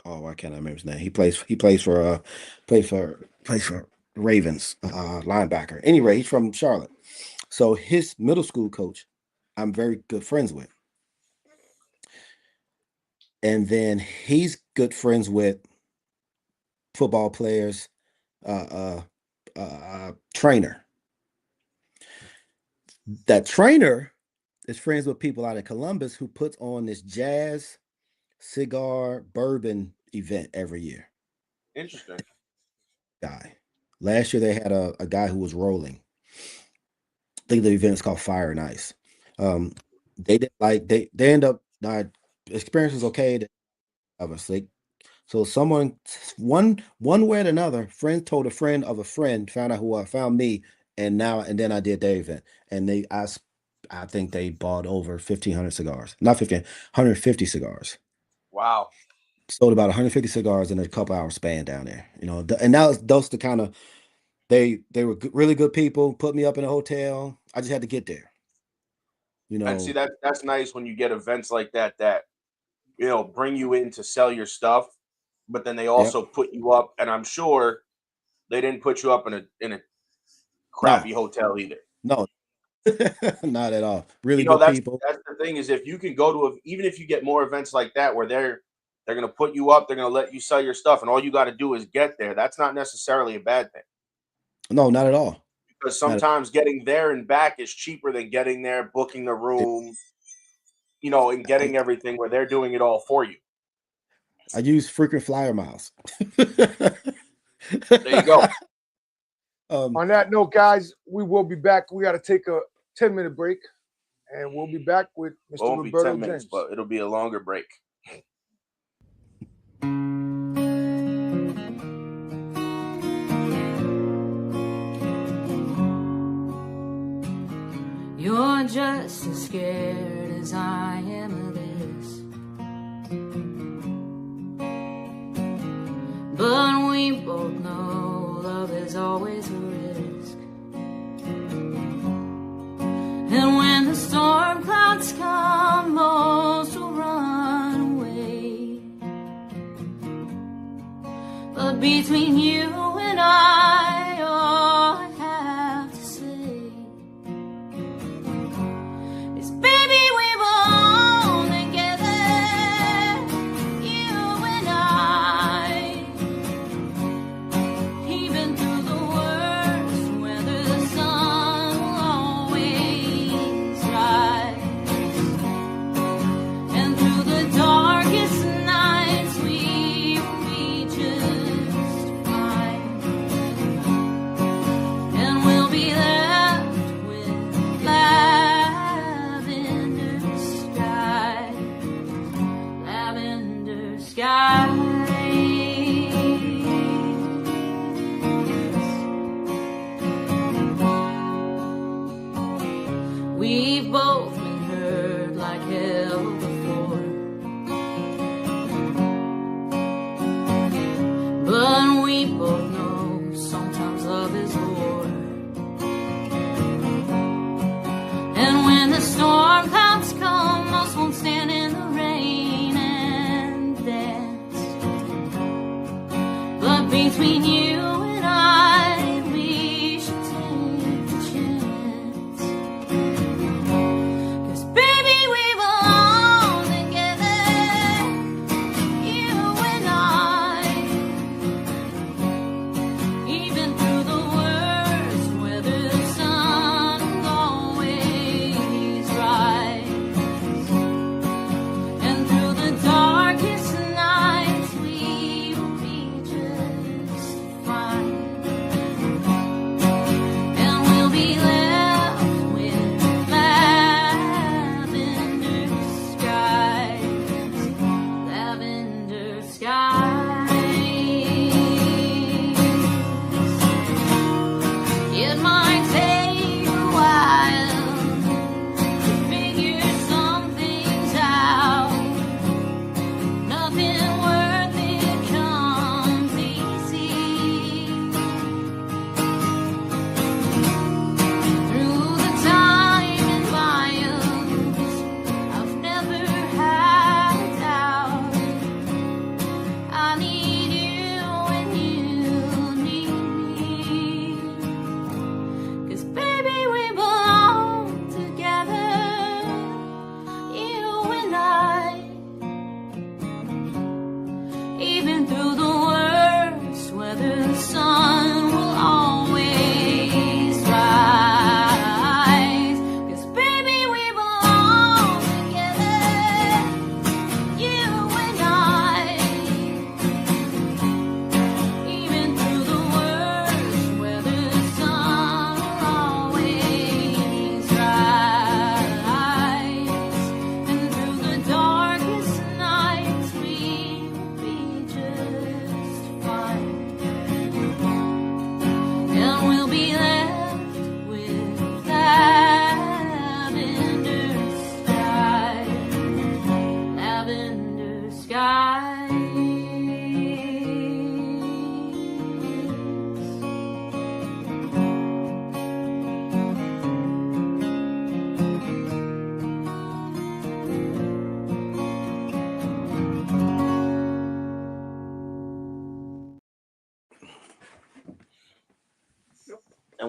can't remember his name. He plays for Ravens, linebacker. Anyway, he's from Charlotte. So his middle school coach, I'm very good friends with. And then he's good friends with football players, trainer. That trainer is friends with people out of Columbus who puts on this jazz, cigar, bourbon event every year. Interesting. Guy. Last year they had a guy who was rolling. I think the event is called Fire and Ice. They did they end up experience was okay. Obviously. So one way or another, friend told a friend of a friend, found out who found me, and then I did their event. And I think they bought over 1,500 cigars. Not 15, 150 cigars. Wow. Sold about 150 cigars in a couple hour span down there. And those the kind of they were really good people, put me up in a hotel. I just had to get there. And see that's nice when you get events like that bring you in to sell your stuff, but then they also put you up, and I'm sure they didn't put you up in a crappy hotel either. No. Not at all. Really good people. That's the thing is if you can go to even if you get more events like that where they're going to put you up, they're going to let you sell your stuff, and all you got to do is get there. That's not necessarily a bad thing. No, not at all. Because sometimes getting there and back is cheaper than getting there, booking the room, and getting everything where they're doing it all for you. I use frequent flyer miles. There you go. On that note, guys, we will be back. We got to take a 10-minute break, and we'll be back with Mr. Won't be Roberto 10 minutes, James. but it'll be a longer break. You're just as scared as I am of this, but we both know love is always a risk. And when the storm clouds come, most will run away. But between you and I, all I have to say is, baby, we belong together, you and I. Even through the worst weather, the sun will always rise. And through the darkest nights, we will be just fine. And we'll be left with lavender sky, lavender skies. We've both been hurt like hell before, but we both know sometimes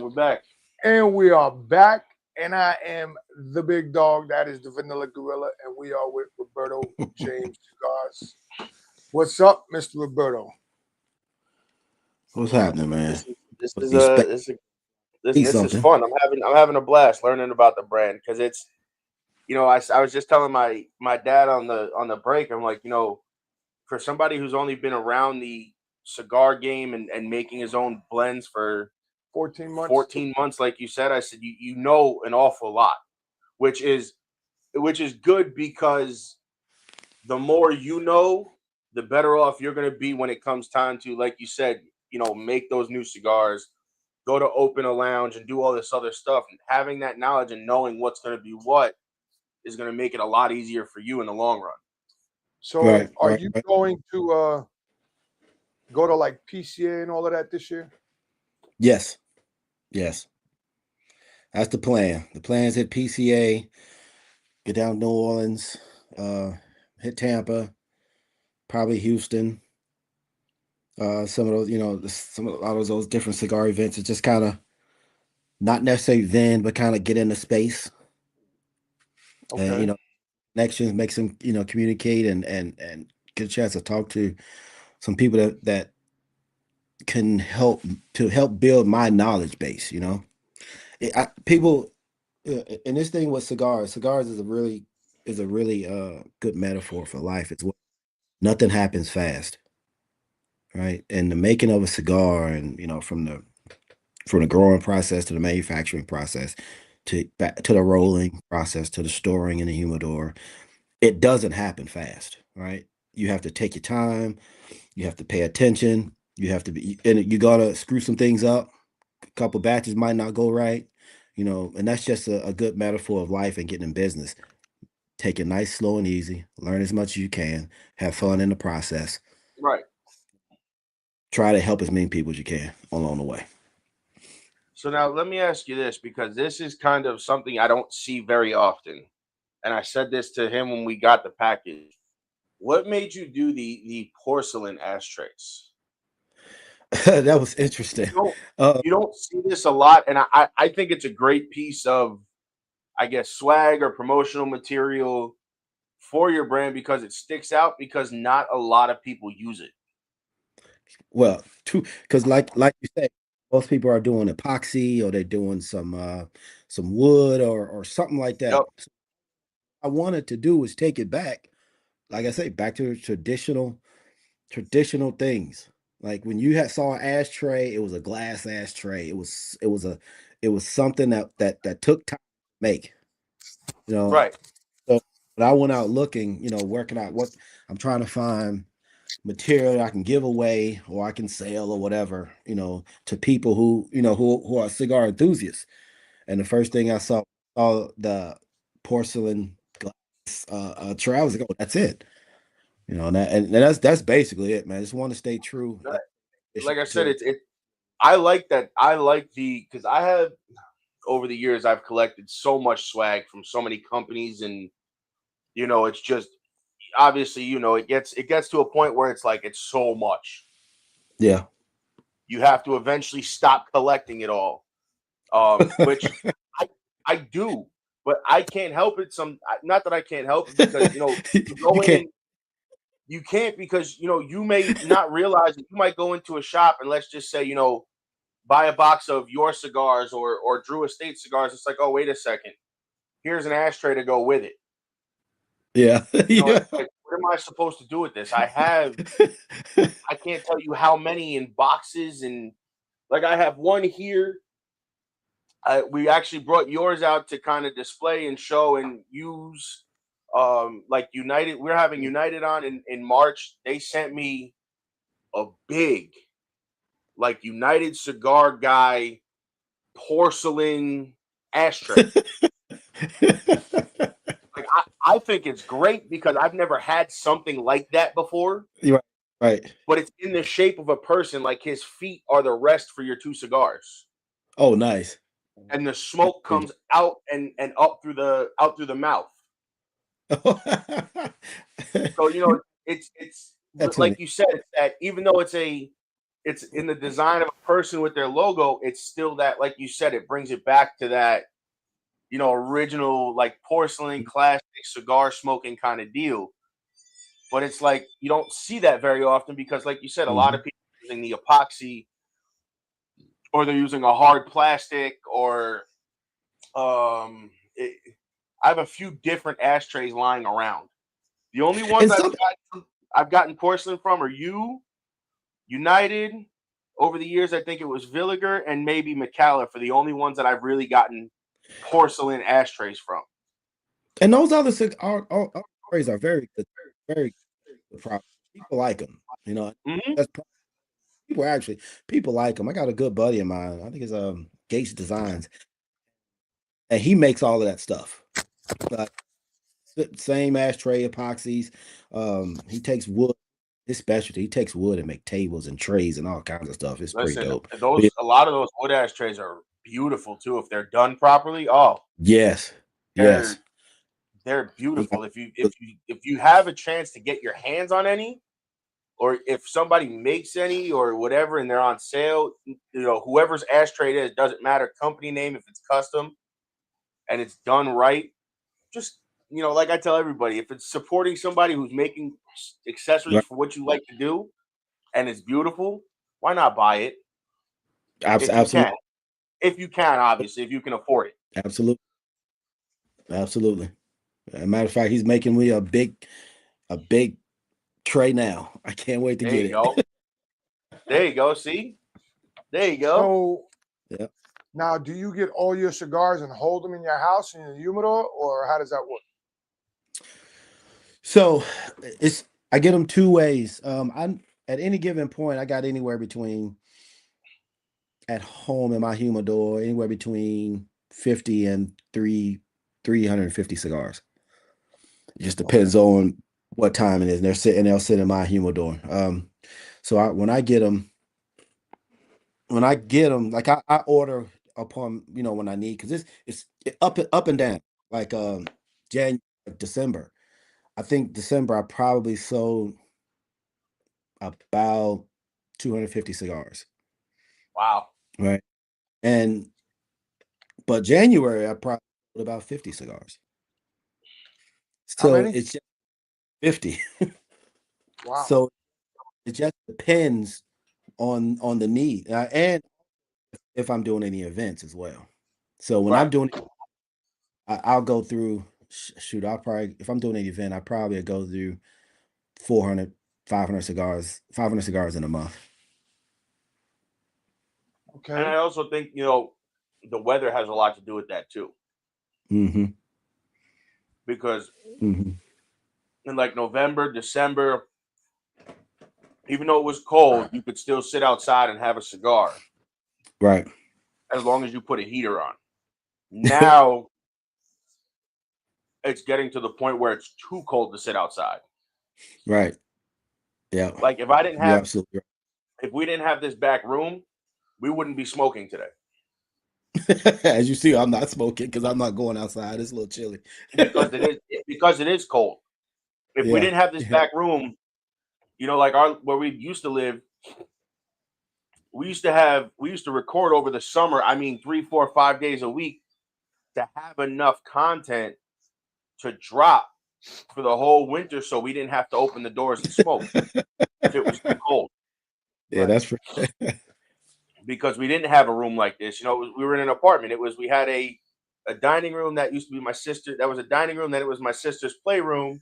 we're back. And we are back. And I am the big dog. That is the Vanilla Gorilla. And we are with Roberto James Cigars. What's up, Mr. Roberto? What's happening, man? This Eat is something. fun. I'm having a blast learning about the brand because it's, I was just telling my dad on the break. I'm like, for somebody who's only been around the cigar game and making his own blends for 14 months. 14 months, like you said, I said you know an awful lot, which is good because the more you know, the better off you're going to be when it comes time to, like you said, make those new cigars, go to open a lounge and do all this other stuff. And having that knowledge and knowing what's going to be what is going to make it a lot easier for you in the long run. So are you going to go to like PCA and all of that this year? Yes. That's the plan. The plan is hit PCA, get down to New Orleans, hit Tampa, probably Houston. Some of those, a lot of those different cigar events. It's just kind of not necessarily then, but kind of get into space. Okay. And connections, makes them, communicate and get a chance to talk to some people that can help build my knowledge base. People, and this thing with cigars is a really good metaphor for life. It's nothing happens fast, right? And the making of a cigar, and from the growing process to the manufacturing process to the rolling process to the storing in the humidor, it doesn't happen fast, right? You have to take your time, you have to pay attention, you have to be, and you gotta screw some things up. A couple batches might not go right, and that's just a good metaphor of life and getting in business. Take it nice, slow, and easy. Learn as much as you can. Have fun in the process. Right. Try to help as many people as you can along the way. So now let me ask you this, because this is kind of something I don't see very often. And I said this to him when we got the package. What made you do the porcelain ashtrays? That was interesting. You don't see this a lot, and I think it's a great piece of, I guess, swag or promotional material for your brand because it sticks out, because not a lot of people use it. Well, because like you said, most people are doing epoxy or they're doing some wood or something like that. Yep. So what I wanted to do was take it back, like I say, back to traditional things. Like when you saw an ashtray, it was a glass ashtray. It was something that took time to make. Right. So when I went out looking, working out what I'm trying to find material that I can give away or I can sell or whatever, to people who are cigar enthusiasts. And the first thing I saw the porcelain glass tray. I was like, oh, that's it. And that's basically it, man. I just want to stay true. Like I said, I like that. I like because I have, over the years, I've collected so much swag from so many companies, and it's just, obviously, it gets to a point where it's like it's so much. Yeah. You have to eventually stop collecting it all, which I do, but I can't help it. Not that I can't help it, because you can't because you may not realize that you might go into a shop and, let's just say, buy a box of your cigars or Drew Estate cigars. It's like, oh, wait a second, here's an ashtray to go with it. Yeah. Like, what am I supposed to do with this? I can't tell you how many in boxes, and like I have one here. We actually brought yours out to kind of display and show and use. Like United, we're having United on in March. They sent me a big, like, United Cigar Guy porcelain ashtray. Like, I think it's great because I've never had something like that before. Right. But it's in the shape of a person, like his feet are the rest for your two cigars. Oh, nice. And the smoke comes out and up through the mouth. So it's like you said, it's that even though it's it's in the design of a person with their logo. It's still that, like you said, it brings it back to that, original, like porcelain classic cigar smoking kind of deal. But it's like you don't see that very often because, like you said, a lot of people are using the epoxy, or they're using a hard plastic, or I have a few different ashtrays lying around. The only ones I've gotten porcelain from are United. Over the years, I think it was Villiger and maybe McCalla for the only ones that I've really gotten porcelain ashtrays from. And those other ashtrays are very good, very good product. People like them, That's people like them. I got a good buddy of mine. I think it's Gates Designs, and he makes all of that stuff. Same ashtray epoxies. He takes wood. His specialty. He takes wood and make tables and trays and all kinds of stuff. It's pretty dope. A lot of those wood ashtrays are beautiful too if they're done properly. Oh, yes, they're beautiful. If you have a chance to get your hands on any, or if somebody makes any or whatever and they're on sale, whoever's ashtray it is, doesn't matter company name, if it's custom and it's done right, just like I tell everybody, if it's supporting somebody who's making accessories for what you like to do and it's beautiful, why not buy it? Absolutely. If you can, obviously, if you can afford it. Absolutely. As a matter of fact, he's making me a big tray now. I can't wait to get it. There you go. See? There you go. So now, do you get all your cigars and hold them in your house in your humidor, or how does that work? So I get them two ways. I'm at any given point, I got anywhere between at home in my humidor, anywhere between 50 and 350 cigars. It just depends on what time it is. And they'll sit in my humidor. So when I get them, like I order upon, when I need, because it's up and down. Like January, December. I think December I probably sold about 250 cigars. Wow. Right. But January I probably sold about 50 cigars. So it's just 50. Wow. So it just depends on the need, and if I'm doing any events as well. So when I'm doing, I'll go through. Shoot, I'll probably, if I'm doing an event, I probably go through 400, 500 cigars in a month. Okay. And I also think, the weather has a lot to do with that too. Because in like November, December, even though it was cold, you could still sit outside and have a cigar. Right. As long as you put a heater on. Now it's getting to the point where it's too cold to sit outside. Right. Yeah. Like if I didn't have, absolutely right. If we didn't have this back room, we wouldn't be smoking today. As you see, I'm not smoking because I'm not going outside. It's a little chilly. because it is cold. If we didn't have this back room, like where we used to live, we used to record over the summer. I mean, 3, 4, 5 days a week to have enough content to drop for the whole winter, so we didn't have to open the doors and smoke if it was too cold. Yeah, that's because we didn't have a room like this. We were in an apartment. We had a dining room that used to be my sister. That was a dining room. Then it was my sister's playroom.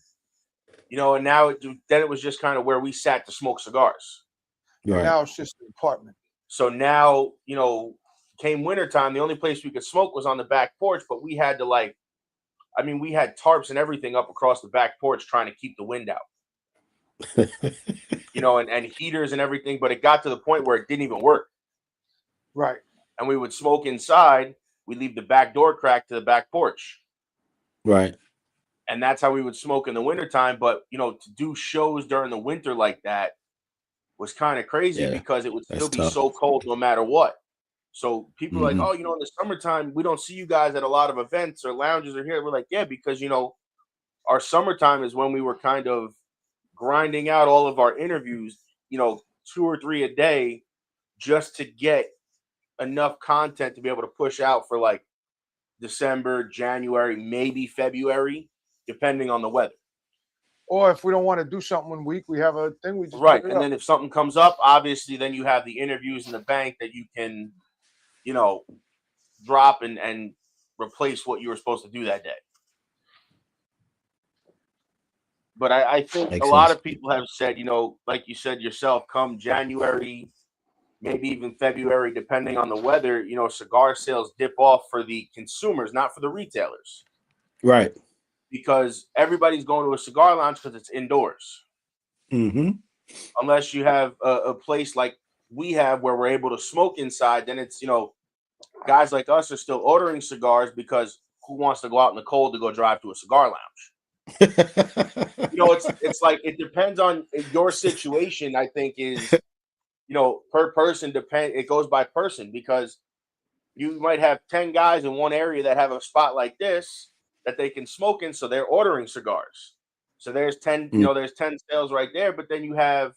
And now it was just kind of where we sat to smoke cigars. Right. Now it's just an apartment. So now, came wintertime, the only place we could smoke was on the back porch, but we had to we had tarps and everything up across the back porch trying to keep the wind out. And heaters and everything, but it got to the point where it didn't even work. Right. And we would smoke inside. We'd leave the back door cracked to the back porch. Right. And that's how we would smoke in the wintertime. But, to do shows during the winter like that was kind of crazy because it would still be so cold no matter what. So people are like, oh, in the summertime, we don't see you guys at a lot of events or lounges or here. We're like, yeah, because, our summertime is when we were kind of grinding out all of our interviews, 2 or 3 a day just to get enough content to be able to push out for like December, January, maybe February, depending on the weather. Or if we don't want to do something one week, we have a thing, we just Right. pick it And up. then if something comes up, obviously, then you have the interviews in the bank that you can, drop and replace what you were supposed to do that day. But I think Makes a lot sense. of people have said, like you said yourself, come January, maybe even February, depending on the weather, cigar sales dip off for the consumers, not for the retailers. Right. Because everybody's going to a cigar lounge because it's indoors. Mm-hmm. Unless you have a place like we have where we're able to smoke inside, then it's, guys like us are still ordering cigars because who wants to go out in the cold to go drive to a cigar lounge? It's like it depends on your situation. I think is per person it goes by person, because you might have 10 guys in one area that have a spot like this that they can smoke in, so they're ordering cigars. So there's 10, there's 10 sales right there, but then you have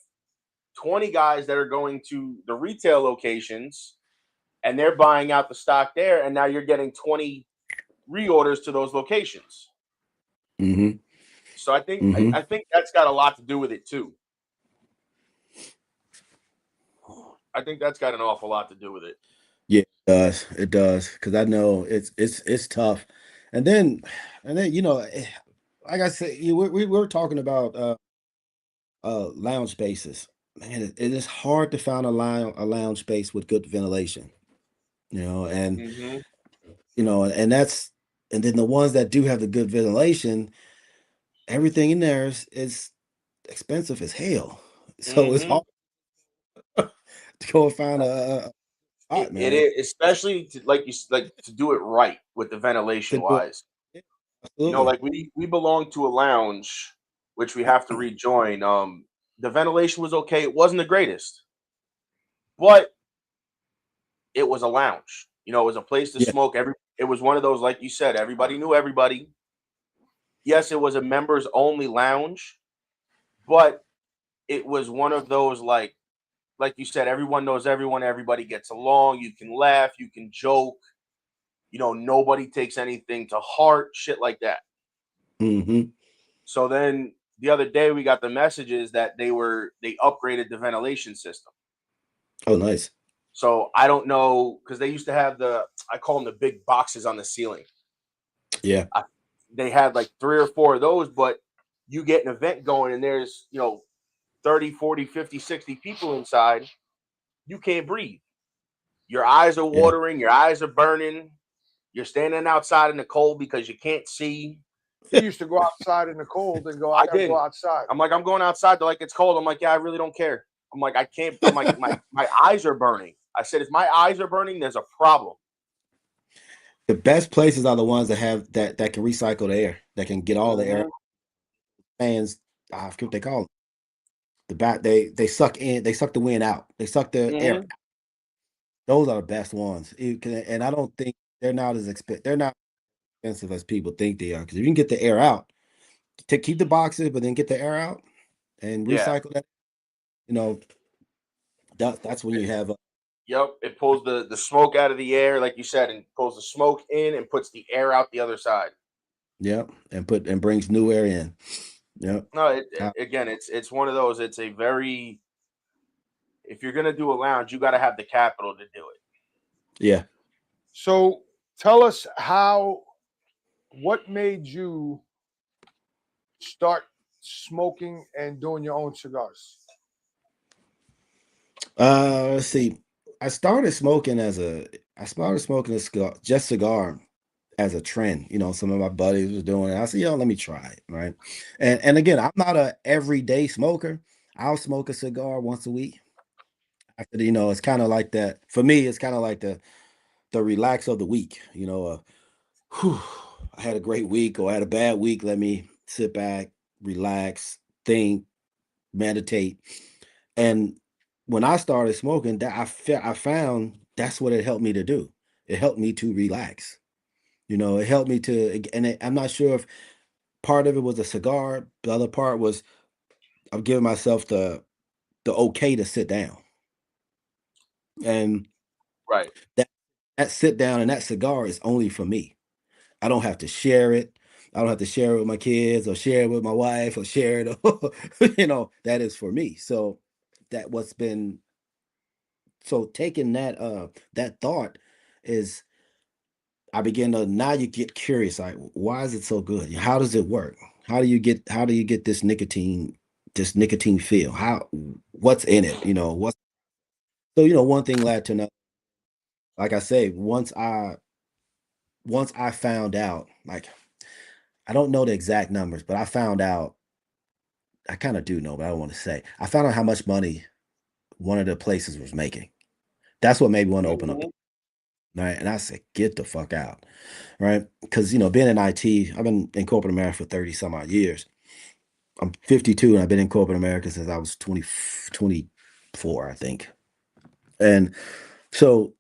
20 guys that are going to the retail locations and they're buying out the stock there, and now you're getting 20 reorders to those locations. Mm-hmm. So I think I think that's got a lot to do with it too. I think that's got an awful lot to do with it. Yeah, it does, because I know it's tough, and then like I said, we were talking about lounge spaces. Man, it is hard to find a lounge space with good ventilation, and and then the ones that do have the good ventilation, everything in there is expensive as hell. So it's hard to go and find a spot, It man. is, especially to do it right with the ventilation wise. Yeah, absolutely. Like we belong to a lounge, which we have to rejoin. The ventilation was okay. It wasn't the greatest, but it was a lounge. It was a place to Yeah. smoke. It was one of those, like you said, everybody knew everybody. Yes, it was a members only lounge, but it was one of those like you said, everyone knows everyone. Everybody gets along. You can laugh. You can joke. Nobody takes anything to heart. Shit like that. Mm-hmm. So then the other day we got the messages that they upgraded the ventilation system. Oh, nice. So I don't know, because they used to have I call them the big boxes on the ceiling. Yeah. They had like 3 or 4 of those, but you get an event going and there's, 30, 40, 50, 60 people inside. You can't breathe. Your eyes are watering. Your eyes are burning. You're standing outside in the cold because you can't see. You used to go outside in the cold and go, I gotta go outside. I'm like, I'm going outside. They're like, it's cold. I'm like, yeah, I really don't care. I'm like, I can't. I'm like, my eyes are burning. I said, if my eyes are burning, there's a problem. The best places are the ones that have that can recycle the air, that can get all the air. Fans, I forget what they call them. They suck the wind out. They suck the air out. Those are the best ones. And I don't think they're not as expensive as people think they are. Because if you can get the air out, to keep the boxes, but then get the air out and recycle that, that's when you have Yep, it pulls the smoke out of the air, like you said, and pulls the smoke in and puts the air out the other side. Yep, and brings new air in. Yep. No, again, it's one of those. It's a very, if you're gonna do a lounge, you got to have the capital to do it. Yeah. So tell us what made you start smoking and doing your own cigars? Let's see. I started smoking a cigar as a trend. Some of my buddies was doing it. I said, let me try it. Right. And again, I'm not a everyday smoker. I'll smoke a cigar once a week. I said, it's kind of like that. For me, it's kind of like the relax of the week. I had a great week or I had a bad week. Let me sit back, relax, think, meditate. And when I started smoking, that I found that's what it helped me to do. It helped me to relax. It helped me to, and I'm not sure if part of it was a cigar. The other part was I'm giving myself the okay to sit down. And Right. that sit down and that cigar is only for me. I don't have to share it. I don't have to share it with my kids or share it with my wife or share it. That is for me. So that what's been so taking that thought is I begin to now you get curious, like why is it so good? How does it work? How do you get this nicotine feel? What's in it? One thing led to another. Like I say, once I found out, like I don't know the exact numbers, but I found out I kind of do know, but I don't want to say. I found out how much money one of the places was making. That's what made me want to open up. Mhm. Right. And I said, get the fuck out. Right. Because, being in IT, I've been in corporate America for 30 some odd years. I'm 52 and I've been in corporate America since I was 24, I think. And so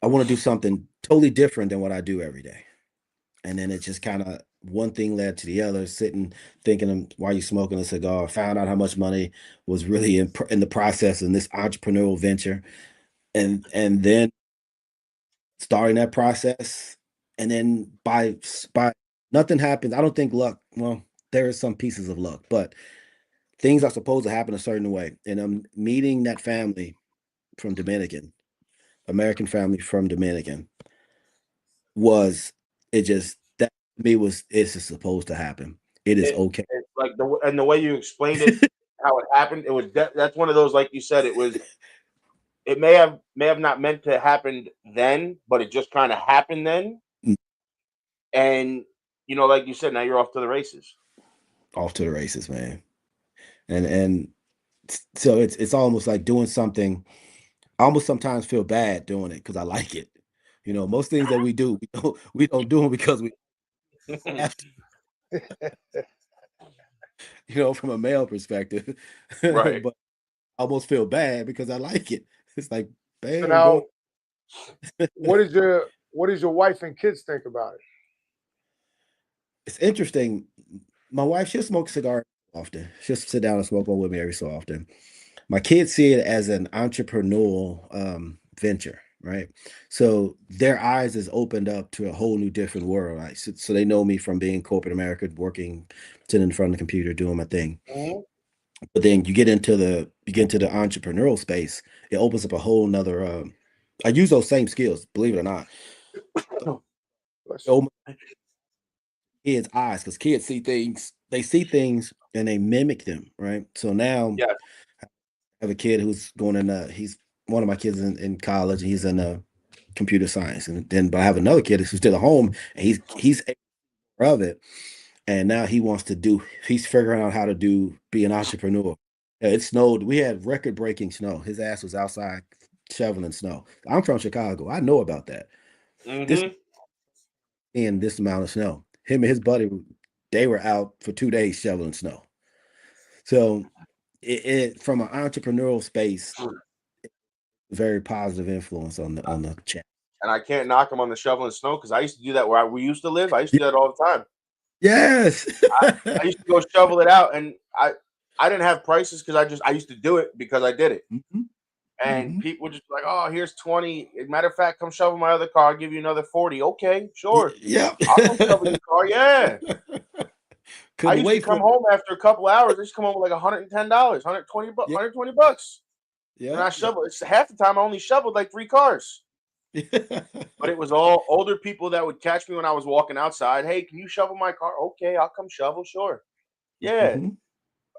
I want to do something totally different than what I do every day. And then it just kind of one thing led to the other, sitting thinking while you smoking a cigar, found out how much money was really in the process in this entrepreneurial venture. And then starting that process. And then by nothing happens. I don't think luck, well, there is some pieces of luck, but things are supposed to happen a certain way. And I'm meeting that family from Dominican, American family from Dominican was it just that to me was it's just supposed to happen. It is okay. It's like the way you explained it, how it happened. It was that's one of those, like you said, it may have not meant to happen then, but it just kind of happened then. Mm. And like you said, now you're off to the races. Off to the races, man. And so it's almost like doing something. I almost sometimes feel bad doing it because I like it. Most things that we do, we don't do them because we have to, from a male perspective. Right. But I almost feel bad because I like it. It's like, So bam, now, go. what does your wife and kids think about it? It's interesting. My wife, she'll smoke cigars often. She'll sit down and smoke one with me every so often. My kids see it as an entrepreneurial venture, right? So their eyes is opened up to a whole new different world. Right? So they know me from being corporate America, working, sitting in front of the computer, doing my thing. Mhm. But then you get into the entrepreneurial space, it opens up a whole nother I use those same skills, believe it or not. Bless It you. opens kids' eyes because kids they see things and they mimic them, right? So now Yeah. I have a kid who's going in he's one of my kids in college and he's in computer science. But I have another kid who's still at home and he's aware of it. And now he's figuring out how to be an entrepreneur. It snowed. We had record breaking snow. His ass was outside shoveling snow. I'm from Chicago. I know about that. This Mhm. in this amount of snow. Him and his buddy, they were out for 2 days shoveling snow. So it from an entrepreneurial space, very positive influence on the chat. And I can't knock him on the shoveling snow because I used to do that where we used to live. I used to do that all the time. Yes. I used to go shovel it out, and I didn't have prices because I used to do it because I did it. Mhm. And Mhm. people would just be like, "Oh, here's 20. Matter of fact, come shovel my other car. I'll give you another 40." Okay, sure. Yeah. I'll come shovel your car. Yeah. I Couldn't used to wait come for home after a couple hours. I used to come home with like $110, 120 bucks, yeah, $120. And yeah, I shoveled. It's half the time I only shoveled like 3 cars. yeah. But it was all older people that would catch me when I was walking outside. Hey, can you shovel my car? Okay, I'll come shovel. Sure. Yeah. Mhm.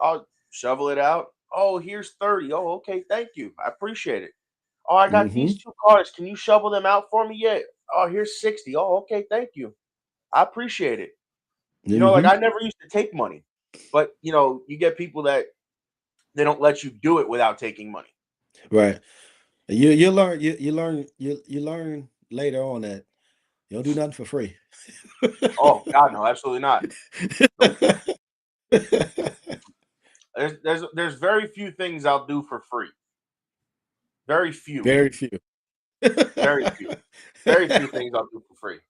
I'll shovel it out. Oh, here's 30. Oh, okay. Thank you. I appreciate it. Oh, I got these Mhm. 2 cars. Can you shovel them out for me? Yeah. Oh, here's 60. Oh, okay. Thank you. I appreciate it. Like Mhm. I never used to take money, but you get people that they don't let you do it without taking money. Right. You learn later on that you don't do nothing for free. Oh God, no, absolutely not. Nope. There's very few things I'll do for free. Very few. Very few. Very few. Very few things I'll do for free.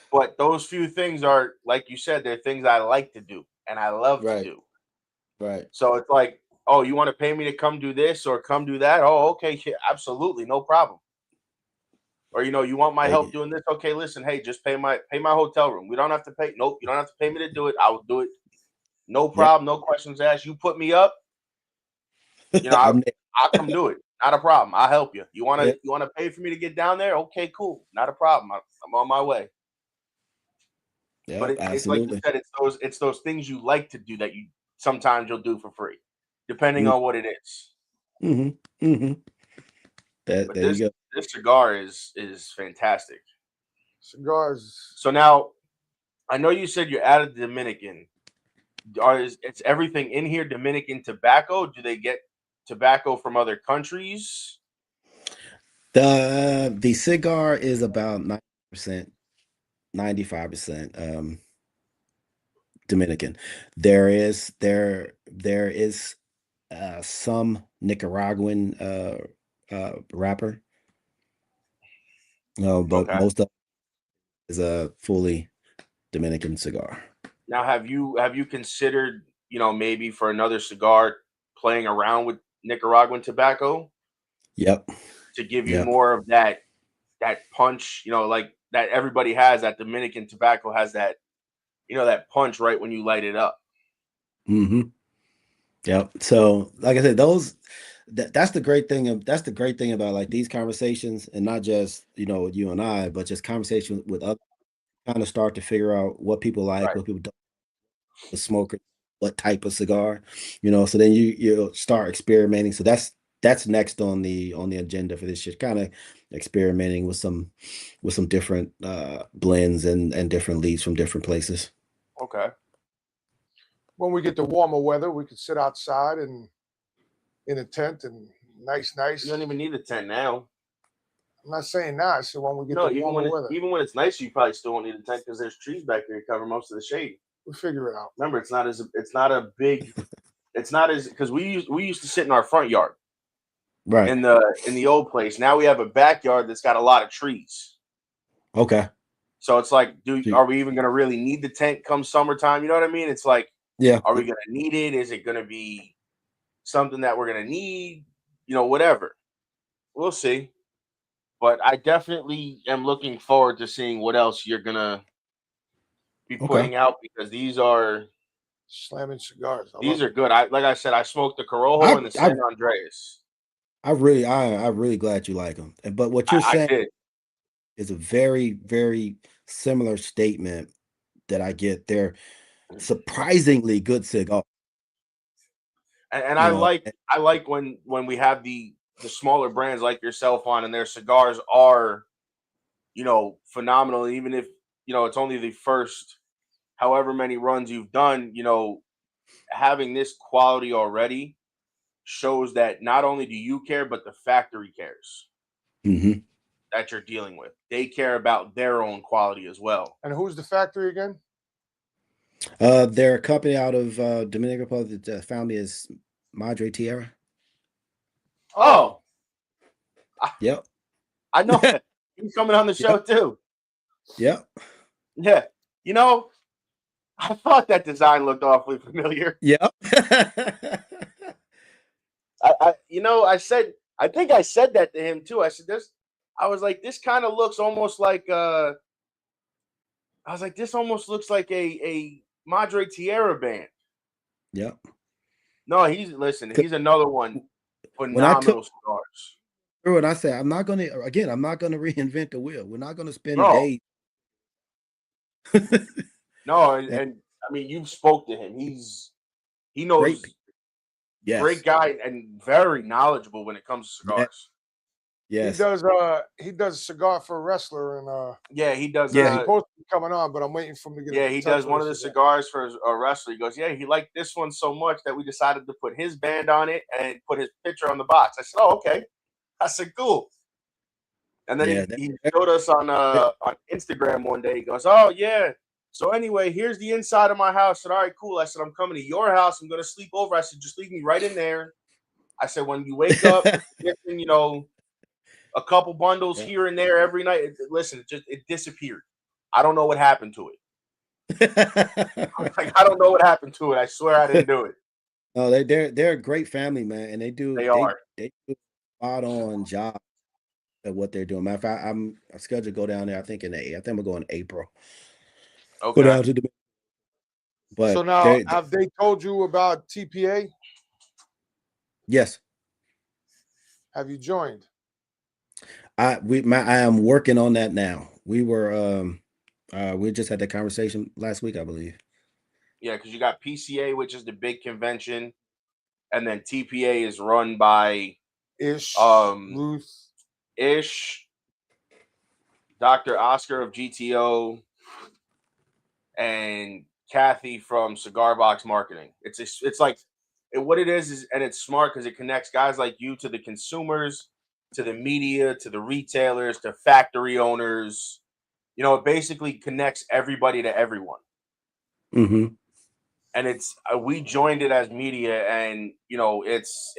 But those few things are, like you said, they're things I like to do and I love to Right. do. Right. So it's like oh, you want to pay me to come do this or come do that? Oh, okay, yeah, absolutely, no problem. Or you want my help doing this? Okay, listen, hey, just pay my hotel room. We don't have to pay. Nope, you don't have to pay me to do it. I will do it. No problem, no questions asked. You put me up, I'll come do it. Not a problem. I'll help you. You wanna pay for me to get down there? Okay, cool. Not a problem. I'm on my way. Yeah, But it's like you said, it's those things you like to do that you sometimes you'll do for free, depending on what it is. Mm-hmm. Mm-hmm. But there you go. This cigar is fantastic. Cigars. So now, I know you said you're out of the Dominican. It's everything in here Dominican tobacco? Do they get tobacco from other countries? The cigar is about 90%, 95% Dominican. There is some Nicaraguan wrapper. No, but Okay. most of it is a fully Dominican cigar. Now, have you considered, maybe for another cigar playing around with Nicaraguan tobacco? Yep. To give you Yep. more of that punch, like that everybody has, that Dominican tobacco has that, that punch right when you light it up. Mm-hmm. Yep. So, like I said, that's the great thing about like these conversations, and not just you and I, but just conversations with others, kind of start to figure out what people like, what people don't, the smoker, what type of cigar, so then you start experimenting. So that's next on the agenda for this year, kind of experimenting with some different blends and different leaves from different places. Okay. When we get to warmer weather, we could sit outside and in a tent and nice. You don't even need a tent now. I'm not saying now. So when we get to even warmer weather, even when it's nice, you probably still won't need a tent because there's trees back there to cover most of the shade. we'll figure it out. Remember, it's not a big. It's not as because we used to sit in our front yard, right? In the old place. Now we have a backyard that's got a lot of trees. Okay. So it's like, are we even going to really need the tent come summertime? You know what I mean? It's like, yeah. Are we going to need it? Is it going to be something that we're going to need? Whatever. We'll see. But I definitely am looking forward to seeing what else you're going to be putting out, because these are slamming cigars. These are good. Like I said, I smoked the Corojo and the San Andreas. I'm really glad you like them. But what you're saying is a very, very similar statement that I get. They're surprisingly good cigars. And I like when we have the smaller brands like yourself on, and their cigars are, phenomenal. Even if, it's only the first however many runs you've done, having this quality already shows that not only do you care, but the factory cares. Mm-hmm. That you're dealing with. They care about their own quality as well. And who's the factory again? They're a company out of Dominican Republic. The family is Madre Tierra. Oh. Yep. I know that. He's coming on the show too. Yep. Yeah. I thought that design looked awfully familiar. Yep. I think I said that to him too. I said I was like, this kind of looks almost like this almost looks like a Madre Tierra band. Yep. No, he's another one. Phenomenal cigars. When I say I'm not gonna reinvent the wheel. We're not gonna spend days. No, and I mean, you've spoke to him. He knows. Great guy and very knowledgeable when it comes to cigars. Yes. He does a cigar for a wrestler, and he does. He's supposed to be coming on, but I'm waiting for him to get. Yeah, he does one of the cigars for a wrestler. He goes, he liked this one so much that we decided to put his band on it and put his picture on the box. I said, oh, okay. I said, cool. And then he showed us on Instagram one day. He goes, oh yeah. So anyway, here's the inside of my house. I said, all right, cool. I said, I'm coming to your house. I'm going to sleep over. I said, just leave me right in there. I said, when you wake up, getting, a couple bundles here and there every night. Listen, it disappeared. I don't know what happened to it. I don't know what happened to it. I swear I didn't do it. No, they're a great family, man, and they do they do spot on job at what they're doing. Matter of fact, I'm scheduled to go down there. I think I'm going in April. Go down to the. But so now, have they told you about TPA? Yes. Have you joined? I am working on that now. We just had that conversation last week, I believe. Yeah, because you got PCA, which is the big convention, and then TPA is run by Ruth, Dr. Oscar of GTO, and Kathy from Cigar Box Marketing. It's like what it is, and it's smart because it connects guys like you to the consumers, to the media, to the retailers, to factory owners. You know, it basically connects everybody to everyone. Mm-hmm. And we joined it as media, and you know, it's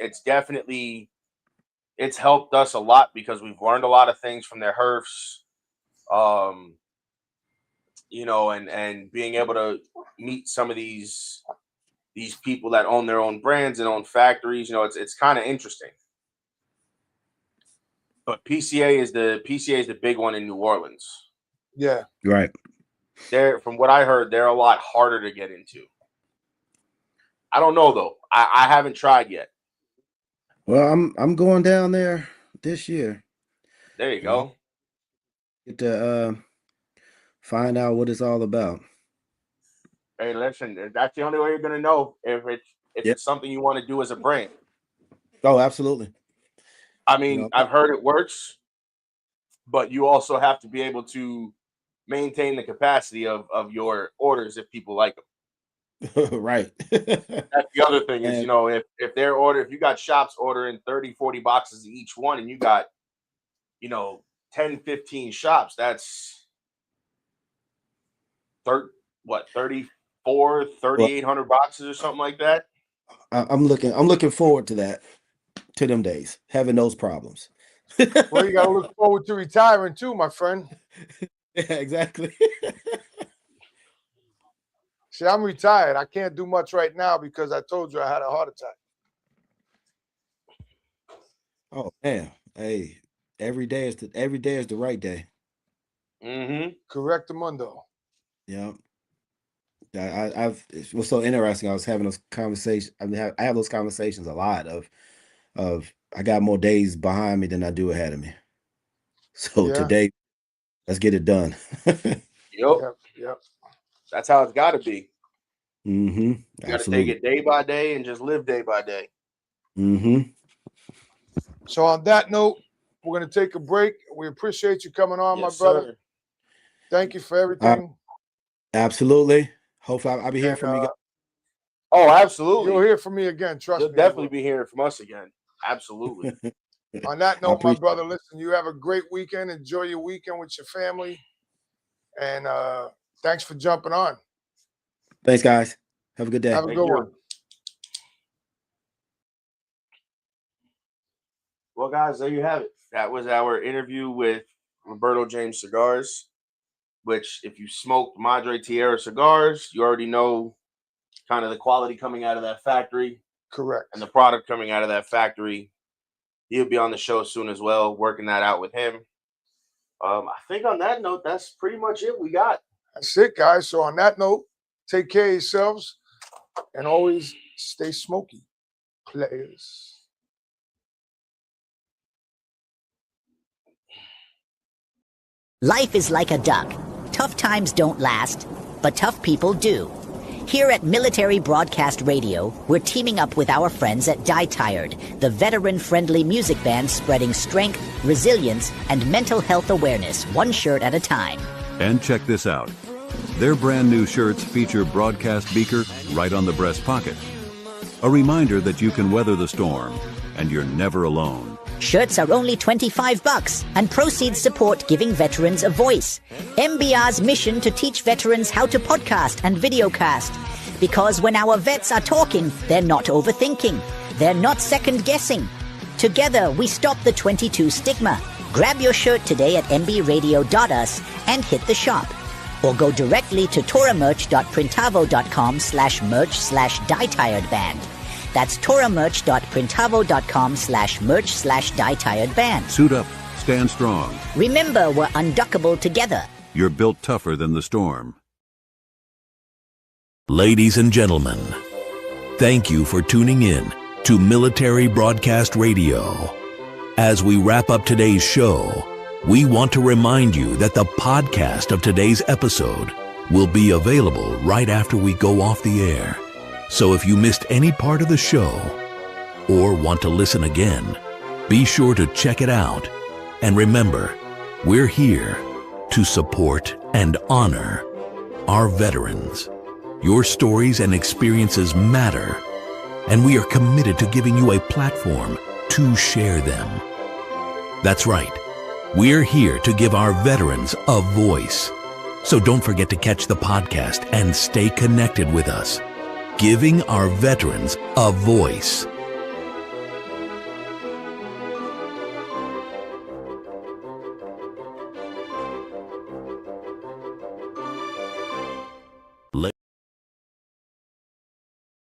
helped us a lot because we've learned a lot of things from their herfs. You know, and being able to meet some of these people that own their own brands and own factories, you know, it's kind of interesting. But PCA is the big one in New Orleans. Yeah, right. From what I heard, they're a lot harder to get into. I don't know though. I haven't tried yet. Well, I'm going down there this year. There you go. Get to find out what it's all about. Hey, listen, that's the only way you're gonna know if it's something you want to do as a brand. Oh, absolutely. I mean, I've heard it works, but you also have to be able to maintain the capacity of your orders if people like them. Right. That's the other thing is, you know, if you got shops ordering 30, 40 boxes each one, and you got, you know, 10, 15 shops, that's 3,800 boxes or something like that. I'm looking forward to that, to them days, having those problems. Well, you got to look forward to retiring too, my friend. Yeah, exactly. See, I'm retired. I can't do much right now because I told you I had a heart attack. Oh man, hey, every day is the right day. Mm-hmm. Correctamundo. Yeah. It was so interesting. I was having those conversations. I mean, I have those conversations a lot of I got more days behind me than I do ahead of me. So today, let's get it done. Yep. That's how it's got to be. Mm-hmm. You got to take it day by day and just live day by day. Mm-hmm. So on that note, we're going to take a break. We appreciate you coming on, my brother. Sir. Thank you for everything. Absolutely. Hopefully I'll be hearing from you guys. Oh, absolutely. You'll hear from me again. Trust me. You'll definitely be hearing from us again. Absolutely. On that note, my brother, listen, you have a great weekend. Enjoy your weekend with your family. And thanks for jumping on. Thanks, guys. Have a good day. Have a good one. Well, guys, there you have it. That was our interview with Roberto James Cigars, which if you smoked Madre Tierra cigars, you already know kind of the quality coming out of that factory. Correct. And the product coming out of that factory. He'll be on the show soon as well, working that out with him. I think on that note, that's pretty much it we got. That's it, guys. So on that note, take care of yourselves and always stay smoky, players. Life is like a duck. Tough times don't last, but tough people do. Here at Military Broadcast Radio, we're teaming up with our friends at Die Tired, the veteran-friendly music band spreading strength, resilience, and mental health awareness one shirt at a time. And check this out. Their brand new shirts feature broadcast beaker right on the breast pocket. A reminder that you can weather the storm, and you're never alone. Shirts are only $25, and proceeds support giving veterans a voice. MBR's mission to teach veterans how to podcast and videocast. Because when our vets are talking, they're not overthinking. They're not second-guessing. Together, we stop the 22 stigma. Grab your shirt today at mbradio.us and hit the shop. Or go directly to toramerch.printavo.com/merch/dietiredband. That's toramerch.printavo.com/merch/die-tired-band. Suit up, stand strong. Remember, we're unduckable together. You're built tougher than the storm. Ladies and gentlemen, thank you for tuning in to Military Broadcast Radio. As we wrap up today's show, we want to remind you that the podcast of today's episode will be available right after we go off the air. So if you missed any part of the show or want to listen again, be sure to check it out. And remember, we're here to support and honor our veterans. Your stories and experiences matter, and we are committed to giving you a platform to share them. That's right. We're here to give our veterans a voice. So don't forget to catch the podcast and stay connected with us. Giving our veterans a voice.